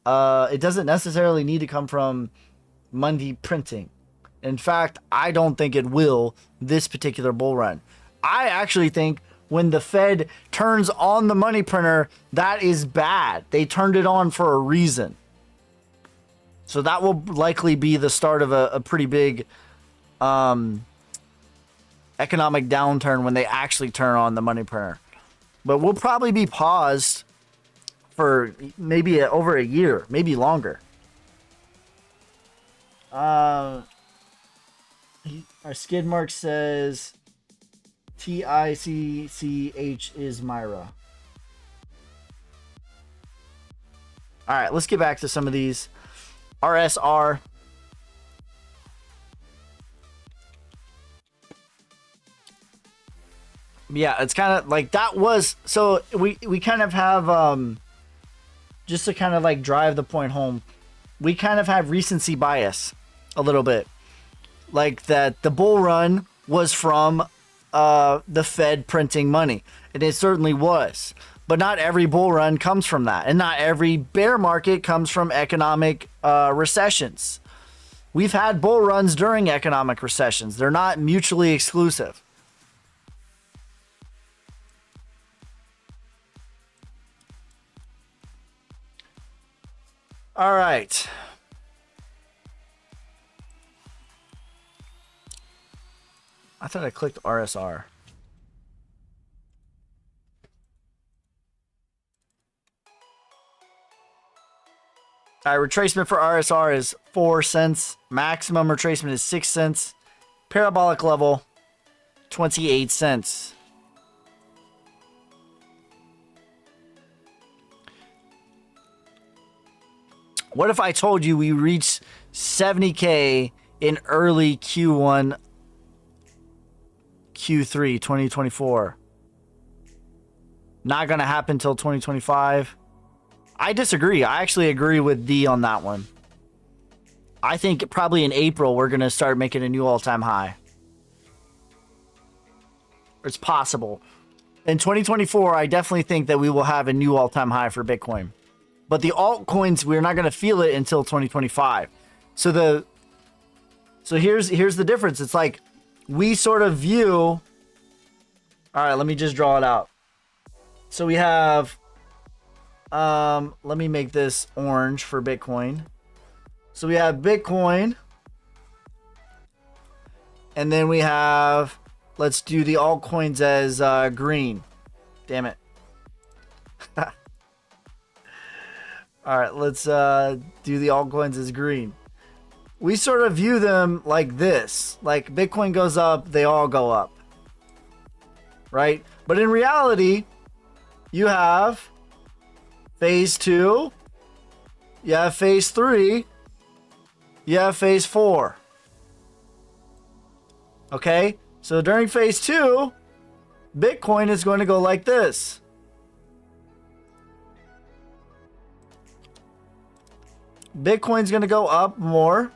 It doesn't necessarily need to come from money printing. In fact, I don't think it will this particular bull run. I actually think when the Fed turns on the money printer, that is bad. They turned it on for a reason. So that will likely be the start of a pretty big economic downturn when they actually turn on the money printer. But we'll probably be paused for maybe over a year, maybe longer. Our skid mark says TICCH is Myra. All right, let's get back to some of these. RSR. Yeah, it's kind of like that was, so we kind of have just to kind of like drive the point home, we kind of have recency bias a little bit. Like that the bull run was from the Fed printing money. And it certainly was. But not every bull run comes from that. And not every bear market comes from economic recessions. We've had bull runs during economic recessions. They're not mutually exclusive. All right. I thought I clicked RSR. All right, retracement for RSR is 4 cents. Maximum retracement is 6 cents. Parabolic level, 28 cents. What if I told you we reached 70K in early Q1, Q3 2024? Not going to happen till 2025. I disagree. I actually agree with D on that one. I think probably in April we're going to start making a new all-time high. It's possible. In 2024, I definitely think that we will have a new all-time high for Bitcoin. But the altcoins, we're not going to feel it until 2025. So here's the difference. It's like we sort of view. All right, let me just draw it out. So we have. Let me make this orange for Bitcoin. So we have Bitcoin. And then we have. Let's do the altcoins as green. Damn it. All right, let's do the altcoins as green. We sort of view them like this. Like Bitcoin goes up, they all go up. Right? But in reality, you have phase 2, you have phase 3, you have phase 4. Okay? So during phase 2, Bitcoin is going to go like this. Bitcoin's going to go up more.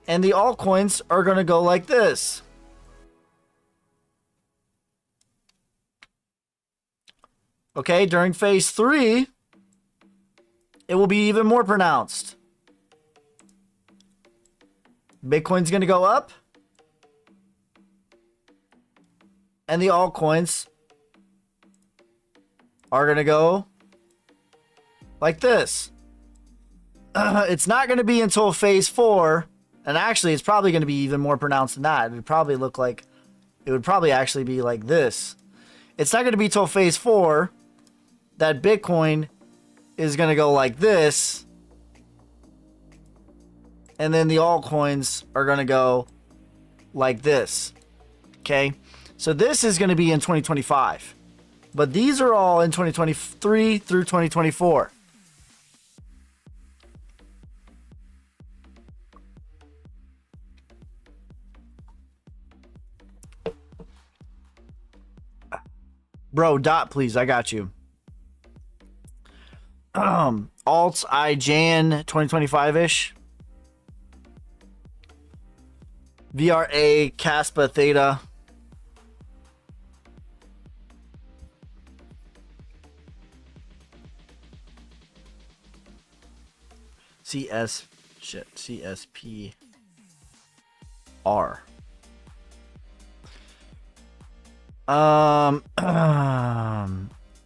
And the altcoins are going to go like this. Okay, during phase 3, it will be even more pronounced. Bitcoin's going to go up. And the altcoins are going to go like this. It's not going to be until phase 4. And actually, it's probably going to be even more pronounced than that. It would probably look like, it would probably actually be like this. It's not going to be till phase 4 that Bitcoin is going to go like this. And then the altcoins are going to go like this. Okay. So this is going to be in 2025. But these are all in 2023 through 2024. Bro, dot please, I got you. Alts IJAN 2025-ish. VRA Caspa Theta. CSPR.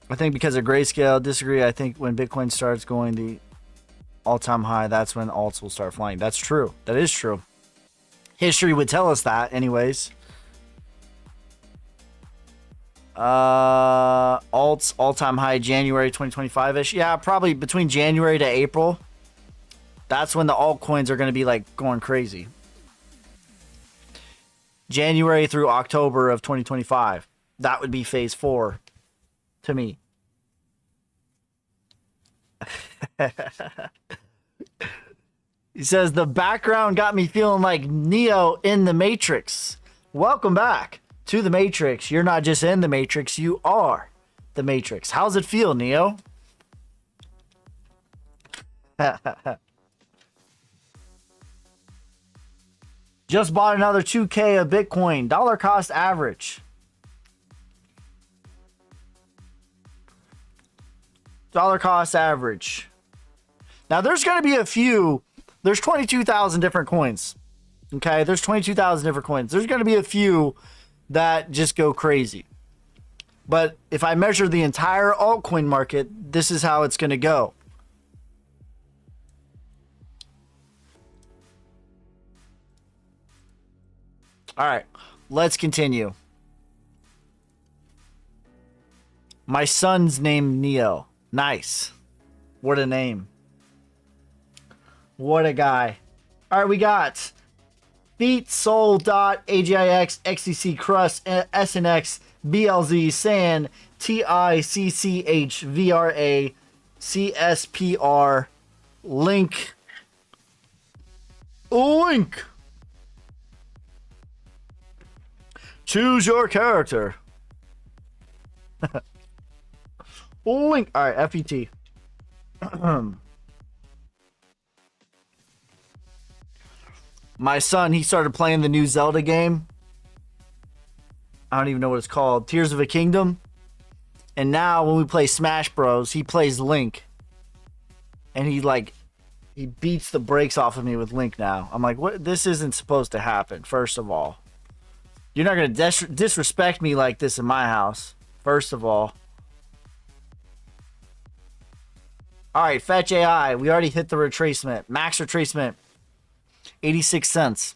I think because of grayscale, disagree. I think when Bitcoin starts going the all-time high, that's when alts will start flying. That's true. That is true. History would tell us that anyways. Alts all-time high January 2025-ish. Yeah, probably between January to April. That's when the altcoins are going to be like going crazy. January through October of 2025. That would be phase 4 to me. He says, the background got me feeling like Neo in the Matrix. Welcome back to the Matrix. You're not just in the Matrix, you are the Matrix. How's it feel, Neo? Just bought another 2K of Bitcoin. Dollar cost average. Dollar cost average. Now there's going to be a few. There's 22,000 different coins. Okay, there's 22,000 different coins. There's going to be a few that just go crazy. But if I measure the entire altcoin market, this is how it's going to go. All right, let's continue. My son's named Neo. Nice. What a name. What a guy. All right, we got Feet, Soul, Dot, AGIX, XCC, Crust, SNX, BLZ, Sand, TICCH, VRA, CSPR, Link. Link. Choose your character. Link. All right, FET. My son, he started playing the new Zelda game. I don't even know what it's called. Tears of a Kingdom. And now when we play Smash Bros, he plays Link. And he beats the brakes off of me with Link now. I'm like, what? This isn't supposed to happen, first of all. You're not going to disrespect me like this in my house, first of all. All right, Fetch AI. We already hit the retracement. Max retracement, 86 cents.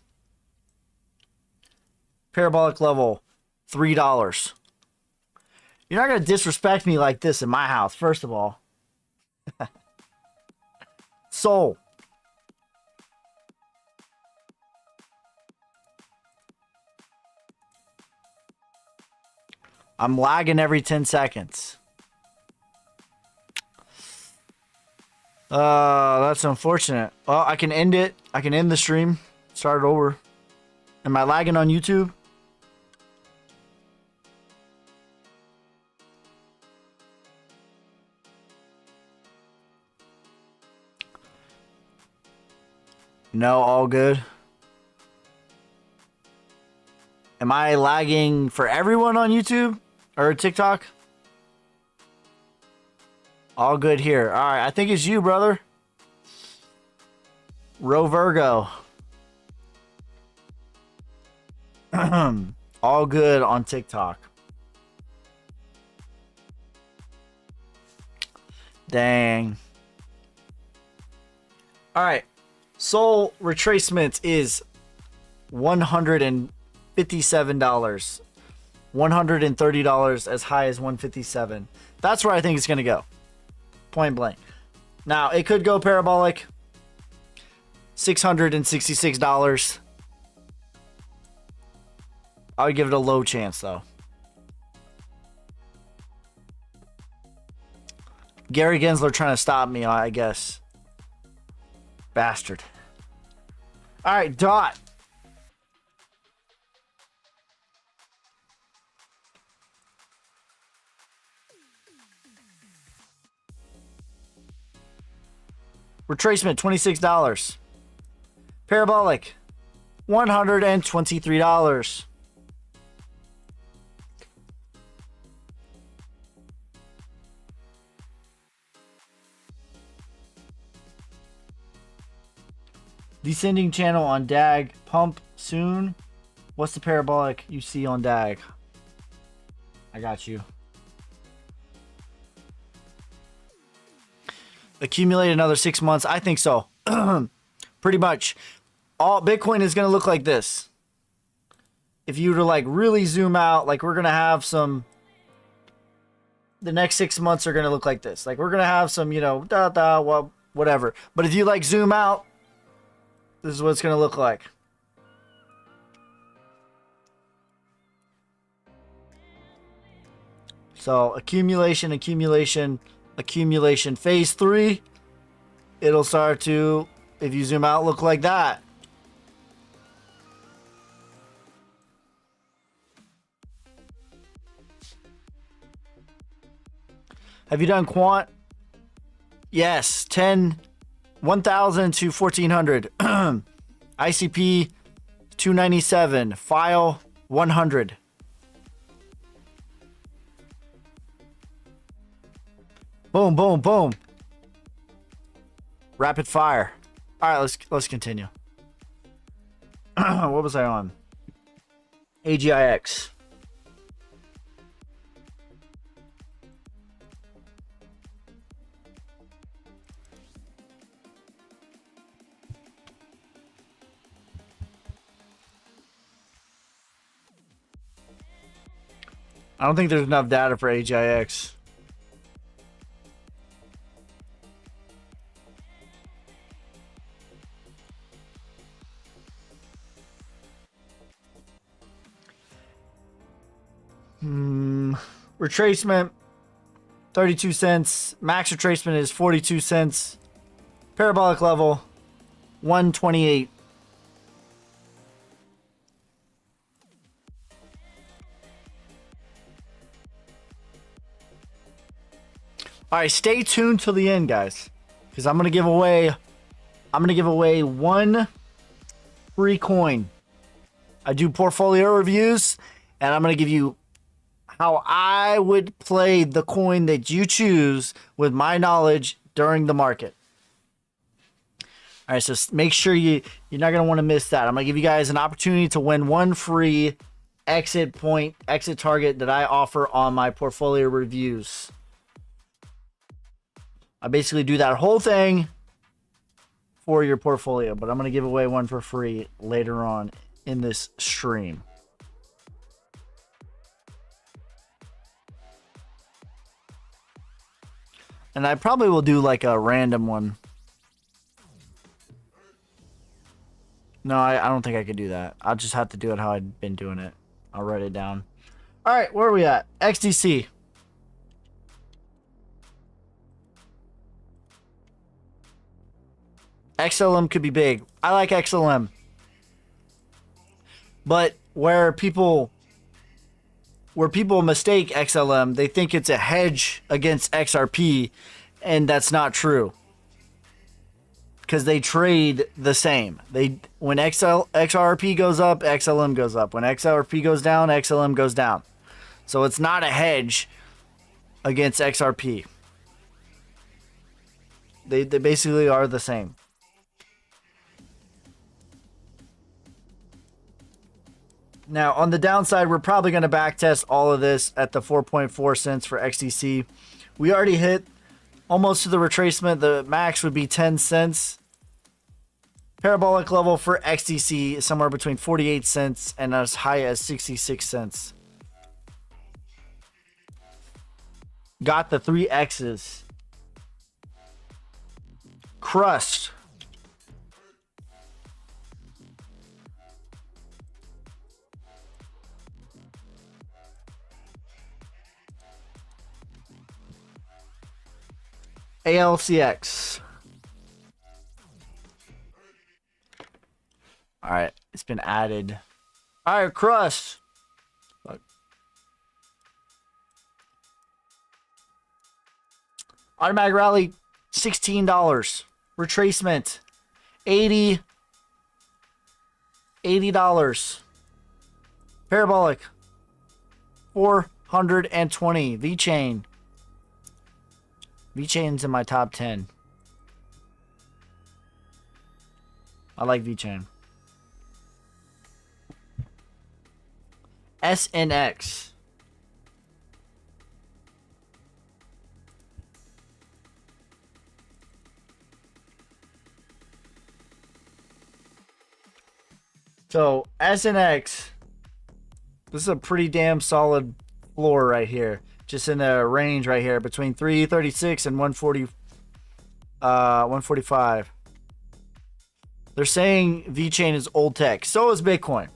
Parabolic level, $3. You're not going to disrespect me like this in my house, first of all. Soul. I'm lagging every 10 seconds. That's unfortunate. Well, I can end it. I can end the stream. Start it over. Am I lagging on YouTube? No, all good. Am I lagging for everyone on YouTube or TikTok? All good here. All right, I think it's you, brother. Rovergo. All good on TikTok. Dang. All right. Soul retracement is $157. $130 as high as $157. That's where I think it's going to go. Point blank. Now, it could go parabolic. $666. I would give it a low chance, though. Gary Gensler trying to stop me, I guess. Bastard. All right, Dot. Retracement, $26. Parabolic, $123. Descending channel on DAG. Pump soon. What's the parabolic you see on DAG? I got you. Accumulate another 6 months. I think so. Pretty much. All Bitcoin is going to look like this. If you were to like really zoom out, like we're going to have some, the next 6 months are going to look like this. Like we're going to have some, you know, whatever. But if you like zoom out, this is what it's going to look like. So accumulation, accumulation, accumulation. Phase 3, it'll start to, if you zoom out, look like that. Have you done quant? Yes, 1,000 to 1,400. ICP 297. File 100. Boom, boom, boom. Rapid fire. All right, let's continue. What was I on? AGIX. I don't think there's enough data for AGIX. Retracement, 32 cents. Max retracement is 42 cents. Parabolic level, 128. All right, stay tuned till the end, guys, because I'm gonna give away one free coin. I do portfolio reviews, and I'm gonna give you how I would play the coin that you choose with my knowledge during the market. All right, so make sure you're not gonna want to miss that. I'm gonna give you guys an opportunity to win one free exit target that I offer on my portfolio reviews. I basically do that whole thing for your portfolio, but I'm going to give away one for free later on in this stream. And I probably will do like a random one. No, I don't think I could do that. I'll just have to do it how I've been doing it. I'll write it down. All right, where are we at? XDC. XLM could be big. I like XLM. But where people mistake XLM, they think it's a hedge against XRP, and that's not true. Because they trade the same. When XRP goes up, XLM goes up. When XRP goes down, XLM goes down. So it's not a hedge against XRP. They basically are the same. Now, on the downside, we're probably going to backtest all of this at the 4.4 cents for XDC. We already hit almost to the retracement. The max would be 10 cents. Parabolic level for XDC is somewhere between 48 cents and as high as 66 cents. Got the 3 X's. Crushed. ALCX. All right, it's been added. All right, Crust. Fuck. Automatic rally, $16. Retracement, $80. Parabolic, 420. VeChain. VeChain's in my top 10. I like VeChain. SNX. So SNX, this is a pretty damn solid floor right here. Just in a range right here between 336 and 145. They're saying VeChain is old tech. So is Bitcoin.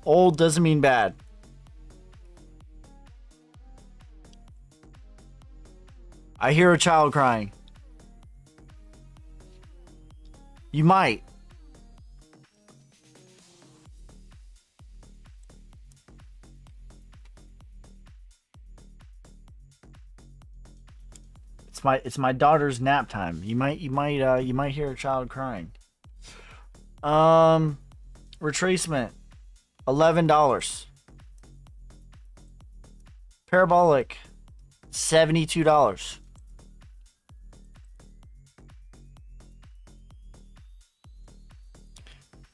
Old doesn't mean bad. I hear a child crying. You might. It's my daughter's nap time. You might hear a child crying. Retracement, $11. Parabolic, $72.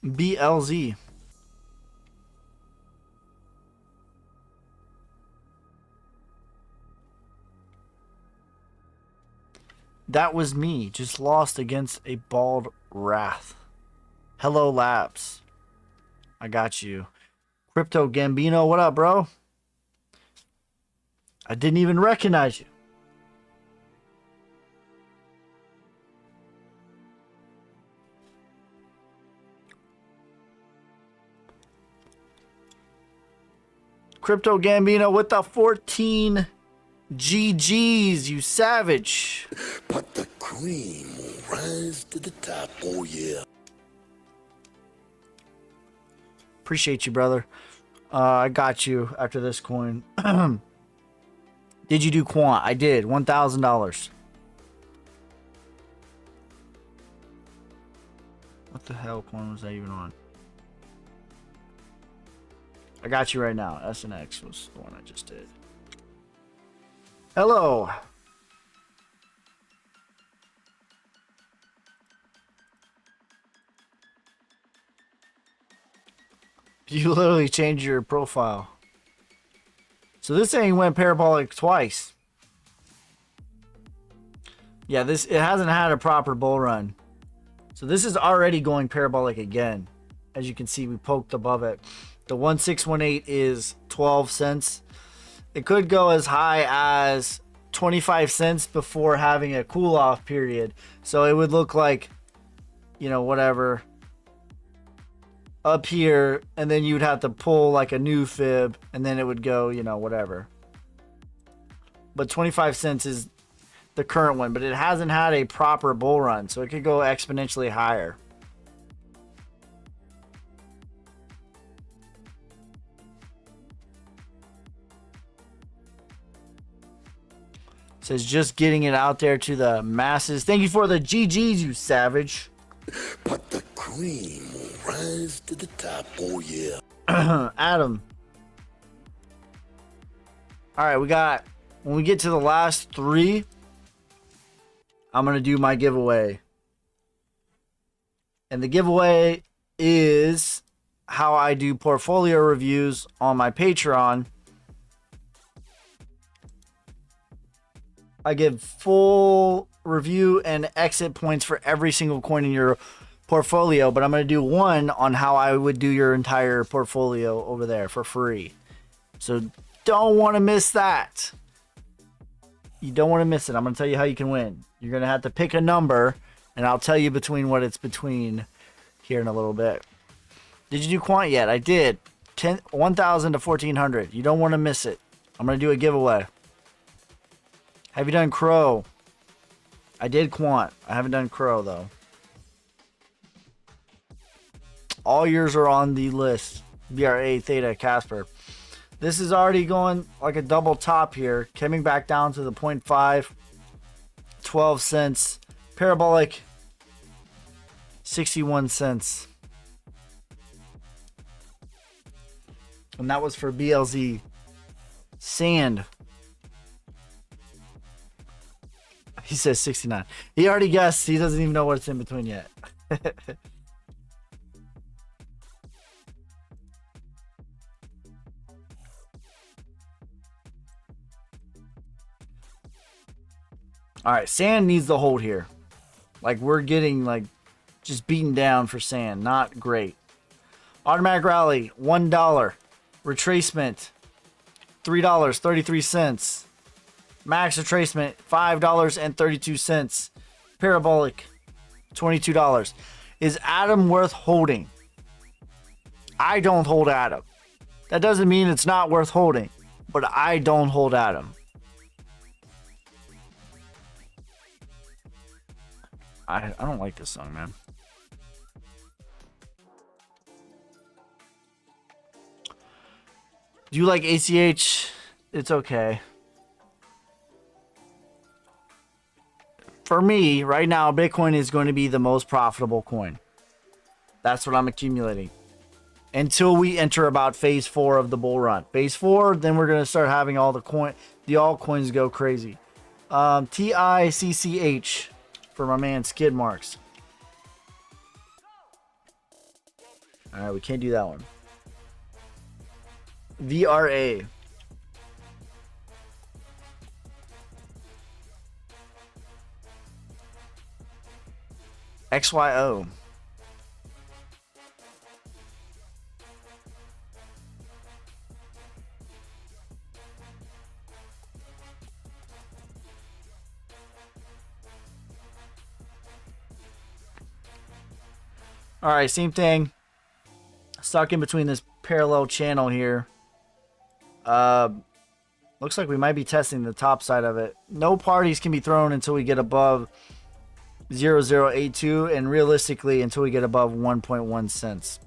BLZ. That was me, just lost against a bald wrath. Hello Labs. I got you. Crypto Gambino, what up, bro? I didn't even recognize you. Crypto Gambino with the 14 GGs, you savage. But the cream will rise to the top, oh yeah. Appreciate you, brother. I got you after this coin. Did you do quant? I did. $1,000. What the hell coin was I even on? I got you right now. SNX was the one I just did. Hello. You literally changed your profile. So this thing went parabolic twice. Yeah, it hasn't had a proper bull run. So this is already going parabolic again. As you can see, we poked above it. The 1618 is 12 cents. It could go as high as 25 cents before having a cool off period. So it would look like, you know, whatever, up here, and then you'd have to pull like a new fib, and then it would go, you know, whatever. But 25 cents is the current one, but it hasn't had a proper bull run, so it could go exponentially higher. Says just getting it out there to the masses. Thank you for the GGs, you savage. But the cream will rise to the top, oh yeah. Adam. All right, we got, when we get to the last three, I'm going to do my giveaway. And the giveaway is how I do portfolio reviews on my Patreon. I give full review and exit points for every single coin in your portfolio, but I'm going to do one on how I would do your entire portfolio over there for free. So don't want to miss that. You don't want to miss it. I'm going to tell you how you can win. You're going to have to pick a number, and I'll tell you between what it's between here in a little bit. Did you do quant yet? I did. 1,000 to 1,400. You don't want to miss it. I'm going to do a giveaway. Have you done Crow? I did quant. I haven't done Crow, though. All yours are on the list. BRA, Theta, Casper. This is already going like a double top here. Coming back down to the 0.5. 12 cents. Parabolic. 61 cents. And that was for BLZ. Sand. He says 69. He already guessed. He doesn't even know what's in between yet. All right, sand needs the hold here. Like, we're getting like just beaten down for sand. Not great. Automatic rally, $1. Retracement, $3.33. Max retracement, $5.32. Parabolic, $22. Is Atom worth holding? I don't hold Atom. That doesn't mean it's not worth holding, but I don't hold Atom. I don't like this song, man. Do you like ACH? It's okay. For me, right now, Bitcoin is going to be the most profitable coin. That's what I'm accumulating. Until we enter about phase 4 of the bull run. Phase 4, then we're going to start having all the altcoins go crazy. TICCH for my man Skid Marks. Alright, we can't do that one. VRA. XYO. Alright, same thing. Stuck in between this parallel channel here. Looks like we might be testing the top side of it. No parties can be thrown until we get above 0.0082, and realistically until we get above 1.1 cents.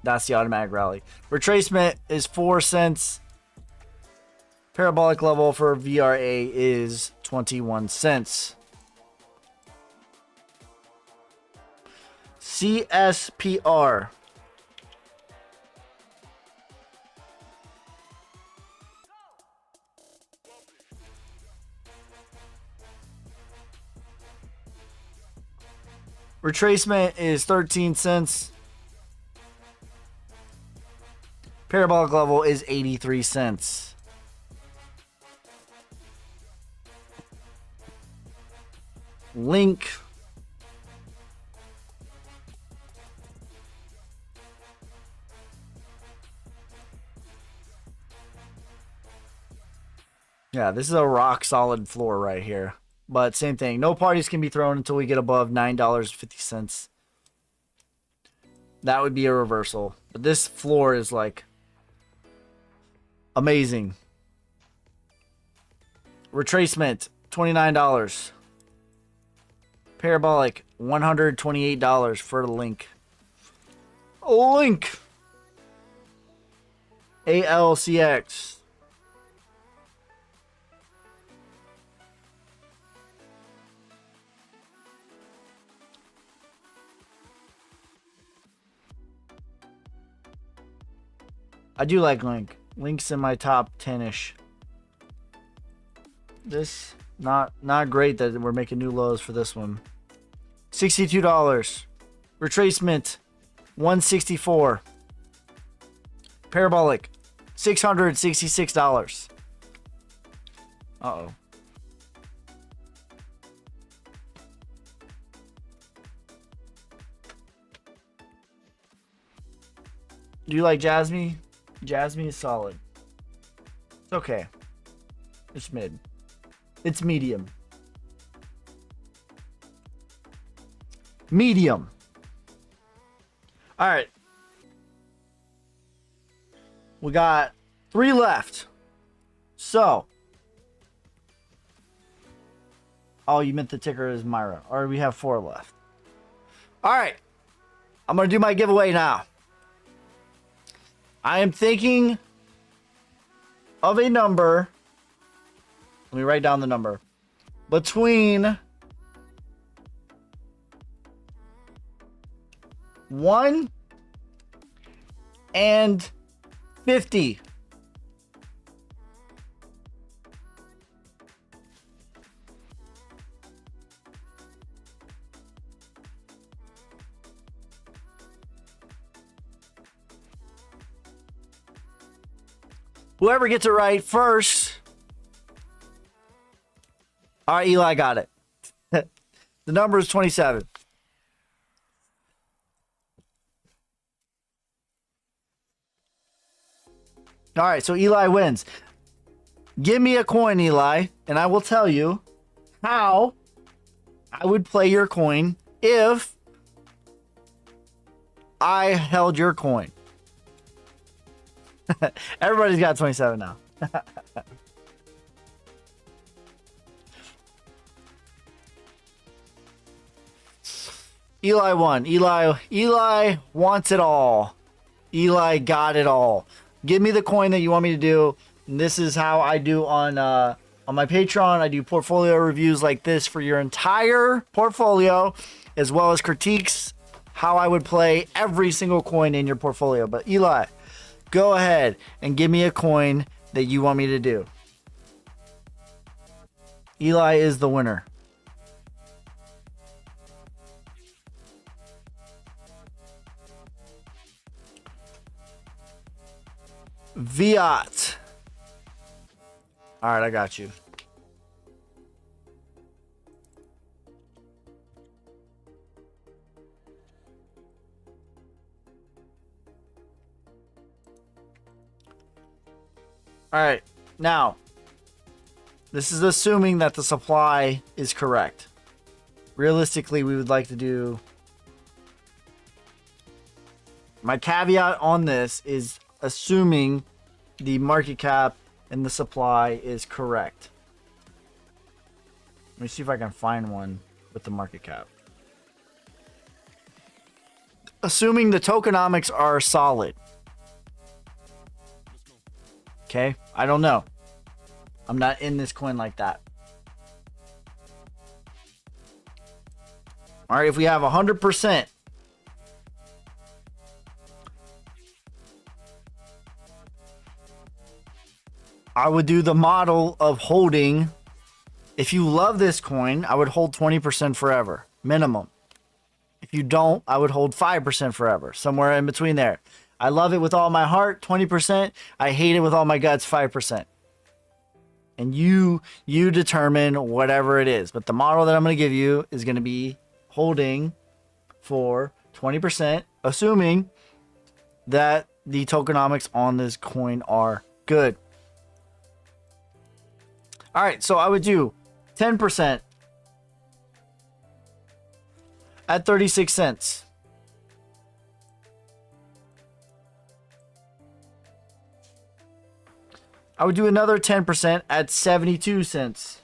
That's the automatic rally. Retracement is 4 cents. Parabolic level for VRA is 21 cents. CSPR. Retracement is 13 cents. Parabolic level is 83 cents. Link. Yeah, this is a rock solid floor right here. But same thing. No parties can be thrown until we get above $9.50. That would be a reversal. But this floor is like amazing. Retracement, $29. Parabolic, $128 for the link. Link. ALCX. I do like Link. Link's in my top 10-ish. This Not great that we're making new lows for this one. $62. Retracement, 164. Parabolic, $666. Uh-oh. Do you like Jasmine? Jasmine is solid. It's okay. It's mid. It's medium. Medium. All right. We got 3 left. So. Oh, you meant the ticker is Myra. Or we have 4 left. All right. I'm going to do my giveaway now. I am thinking of a number. Let me write down the number. Between 1 and 50. Whoever gets it right first. All right, Eli got it. The number is 27. All right, so Eli wins. Give me a coin, Eli, and I will tell you how I would play your coin if I held your coin. Everybody's got 27 now. Eli won. Eli wants it all. Eli got it all. Give me the coin that you want me to do. And this is how I do on my Patreon. I do portfolio reviews like this for your entire portfolio, as well as critiques how I would play every single coin in your portfolio. But Eli, go ahead and give me a coin that you want me to do. Eli is the winner. Viat. All right, I got you. All right, now, this is assuming that the supply is correct. Realistically, we would like to do... My caveat on this is assuming the market cap and the supply is correct. Let me see if I can find one with the market cap. Assuming the tokenomics are solid. Okay, I don't know. I'm not in this coin like that. All right, if we have 100%. I would do the model of holding. If you love this coin, I would hold 20% forever, minimum. If you don't, I would hold 5% forever, somewhere in between there. I love it with all my heart, 20%. I hate it with all my guts, 5%. And you determine whatever it is. But the model that I'm going to give you is going to be holding for 20%, assuming that the tokenomics on this coin are good. All right, so I would do 10% at 36 cents. I would do another 10% at 72 cents.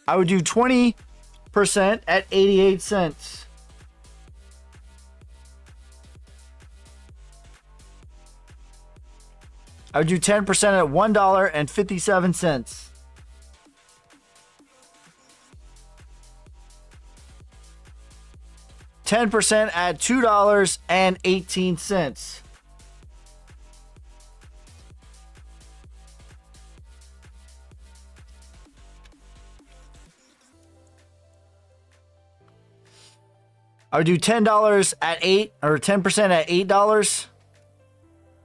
I would do 20% at 88 cents. I would do 10% at $1.57. 10% at $2.18. I would do $10 at 8 or 10% at $8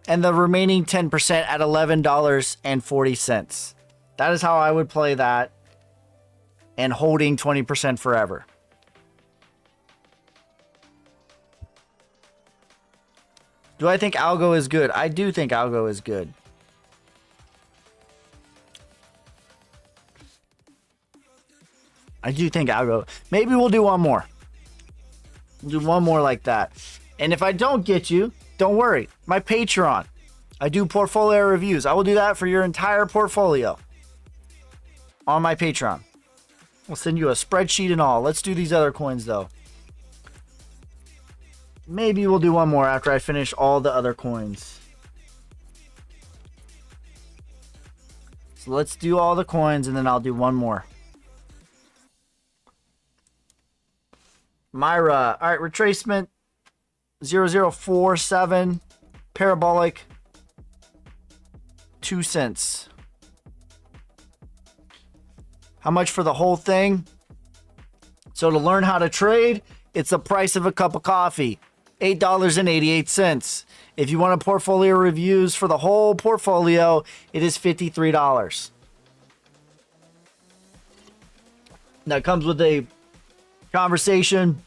and the remaining 10% at $11.40. That is how I would play that and holding 20% forever. Do I think Algo is good? I do think Algo is good. I do think Algo. Maybe we'll do one more. We'll do one more like that. And if I don't get you, don't worry. My Patreon. I do portfolio reviews. I will do that for your entire portfolio on my Patreon. We'll send you a spreadsheet and all. Let's do these other coins though. Maybe we'll do one more after I finish all the other coins. So let's do all the coins and then I'll do one more. Myra. All right, retracement 0047 parabolic 2 cents. How much for the whole thing? So to learn how to trade, it's the price of a cup of coffee, $8.88. If you want a portfolio reviews for the whole portfolio, it is $53. That comes with a conversation,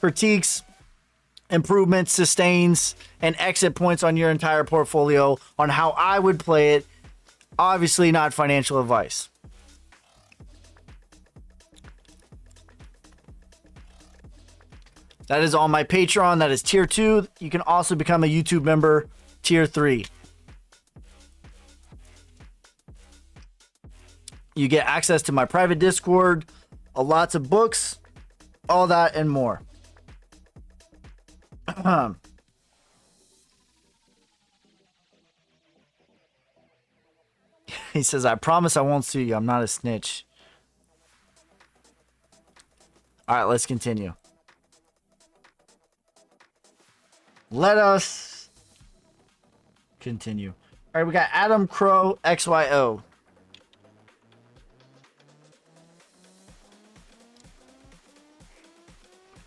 critiques, improvements, sustains, and exit points on your entire portfolio on how I would play it. Obviously not financial advice. That is on my Patreon. That is tier 2. You can also become a YouTube member, tier 3. You get access to my private Discord, lots of books, all that and more. He says, I promise I won't sue you. I'm not a snitch. All right, let's continue. Let us continue. All right, we got Adam Crow XYO.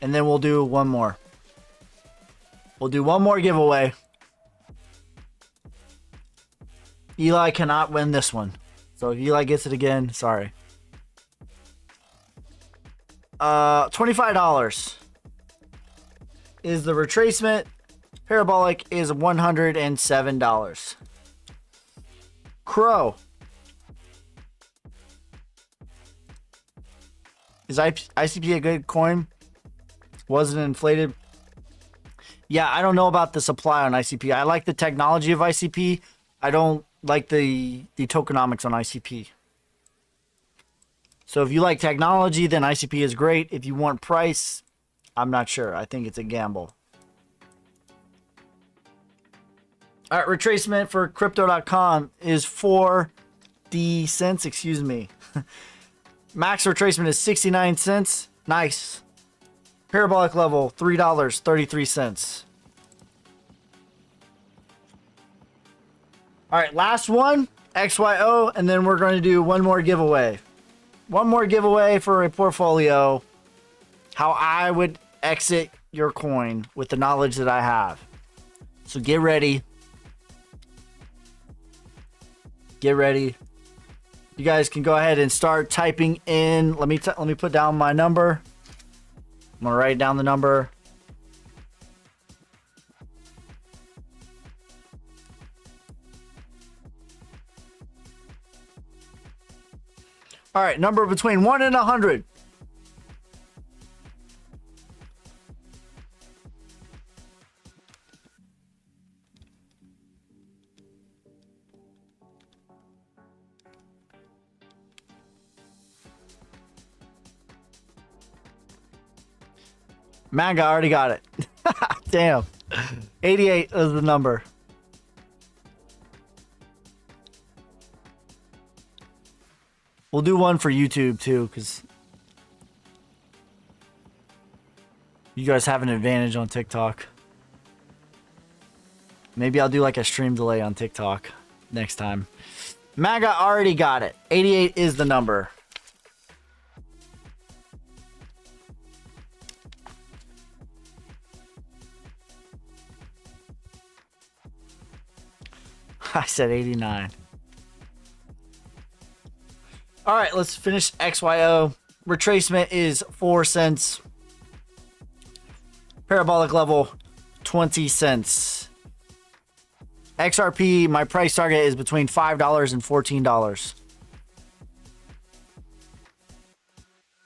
And then we'll do one more. We'll do one more giveaway. Eli cannot win this one. So if Eli gets it again, sorry. $25 is the retracement. Parabolic is $107. Crow. Is ICP a good coin? Was it inflated? Yeah, I don't know about the supply on ICP. I like the technology of ICP. I don't like the tokenomics on ICP. So if you like technology, then ICP is great. If you want price, I'm not sure. I think it's a gamble. All right, retracement for crypto.com is 4D cents, excuse me. Max retracement is 69 cents. Nice. Parabolic level, $3.33. All right, last one, XYO, and then we're going to do one more giveaway. One more giveaway for a portfolio. How I would exit your coin with the knowledge that I have. So get ready. Get ready. You guys can go ahead and start typing in. Let me put down my number. I'm gonna write down the number. All right, number between 1 and 100. Manga already got it. Damn. 88 is the number. We'll do one for YouTube too, because You guys have an advantage on TikTok. Maybe I'll do like a stream delay on TikTok next time. MAGA already got it. 88 is the number. I said 89. All right, let's finish XYO. Retracement is 4 cents. Parabolic level, 20 cents. XRP, my price target is between $5 and $14.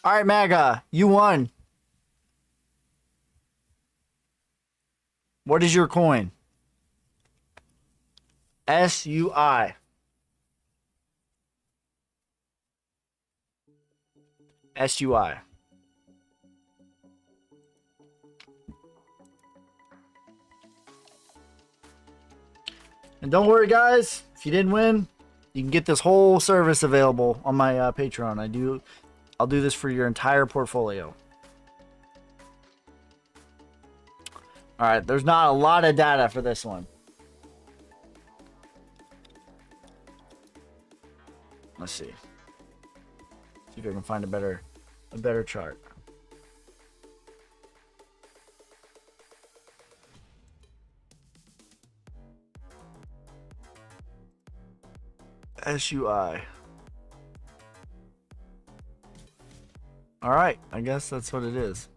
All right, MAGA, you won. What is your coin? SUI. SUI. And don't worry, guys. If you didn't win, you can get this whole service available on my Patreon. I'll do this for your entire portfolio. All right, there's not a lot of data for this one. Let's see. See if I can find a better chart. SUI. All right, I guess that's what it is.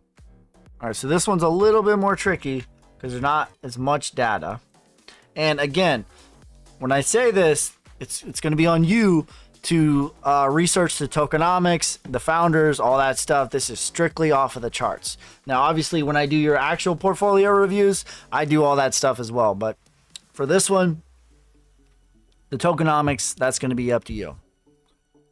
All right, so this one's a little bit more tricky because there's not as much data. And again, when I say this, it's going to be on you to research the tokenomics, the founders, all that stuff. This is strictly off of the charts. Now, obviously, when I do your actual portfolio reviews, I do all that stuff as well. But for this one, the tokenomics, that's going to be up to you.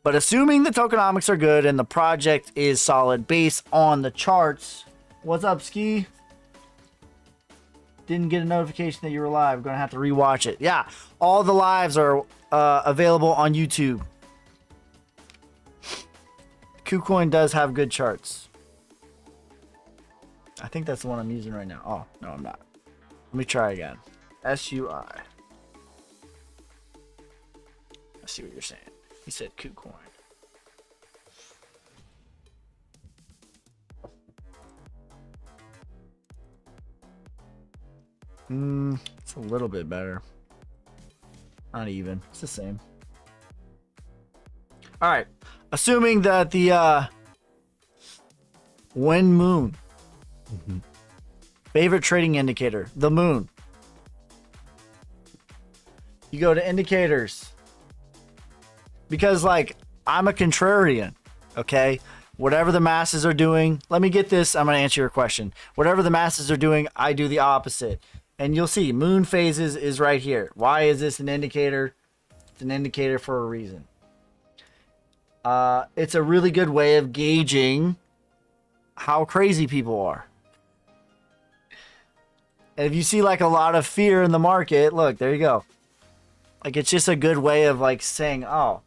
But assuming the tokenomics are good and the project is solid based on the charts. What's up, Ski? Didn't get a notification that you were live. Gonna have to rewatch it. Yeah, all the lives are available on YouTube. KuCoin does have good charts. I think that's the one I'm using right now. Oh, no, I'm not. Let me try again. SUI. I see what you're saying. He said KuCoin. It's a little bit better. Not even. It's the same. All right. Assuming that the when moon, favorite trading indicator, the moon. You go to indicators. Because, like, I'm a contrarian, okay? Whatever the masses are doing, let me get this. I'm going to answer your question. Whatever the masses are doing, I do the opposite. And you'll see, moon phases is right here. Why is this an indicator? It's an indicator for a reason. It's a really good way of gauging how crazy people are. And if you see, like, a lot of fear in the market, look, there you go. Like, it's just a good way of, like, saying, oh,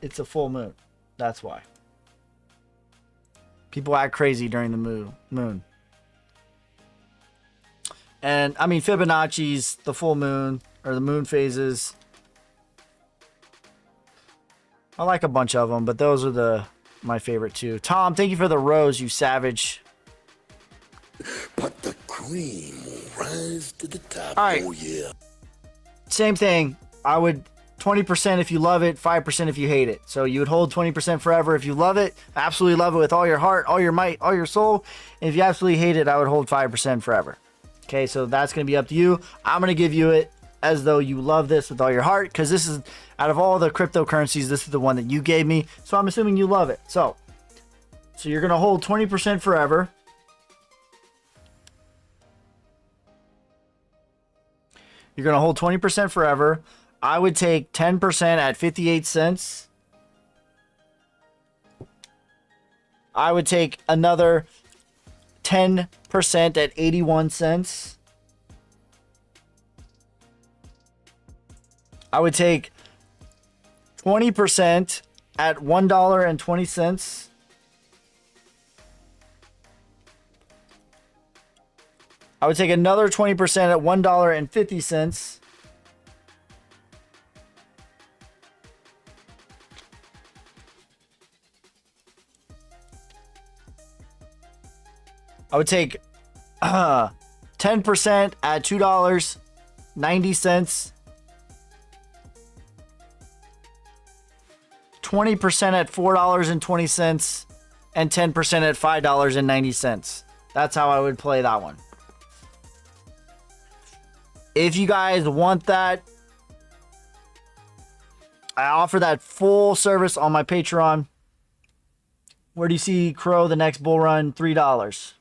it's a full moon. That's why. People act crazy during the moon. And, I mean, Fibonacci's the full moon, or the moon phases. I like a bunch of them, but those are my favorite too. Tom, thank you for the rose, you savage. But the cream will rise to the top. All right. Oh, yeah. Same thing. I would 20% if you love it, 5% if you hate it. So you would hold 20% forever if you love it, absolutely love it with all your heart, all your might, all your soul. And if you absolutely hate it, I would hold 5% forever. Okay, so that's going to be up to you. I'm going to give you it as though you love this with all your heart, because this is, out of all the cryptocurrencies, this is the one that you gave me. So I'm assuming you love it. So you're going to hold 20% forever. You're going to hold 20% forever. I would take 10% at 58 cents. I would take another 10% at 81 cents. I would take 20% at $1.20. I would take another 20% at $1.50. I would take 10% at $2.90. 20% at $4.20. And 10% at $5.90. That's how I would play that one. If you guys want that, I offer that full service on my Patreon. Where do you see Crow the next bull run? $3.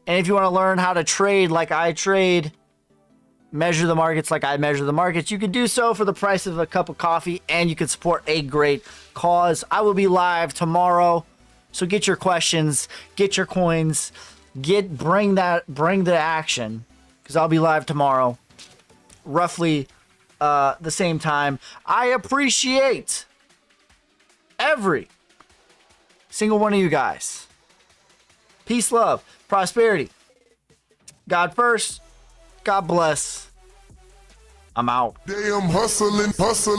And if you want to learn how to trade like I trade, measure the markets like I measure the markets, you can do so for the price of a cup of coffee, and you can support a great cause. I will be live tomorrow, so get your questions, get your coins, bring the action, because I'll be live tomorrow, roughly the same time. I appreciate every single one of you guys. Peace, love, prosperity. God first. God bless. I'm out. Damn hustling, hustling.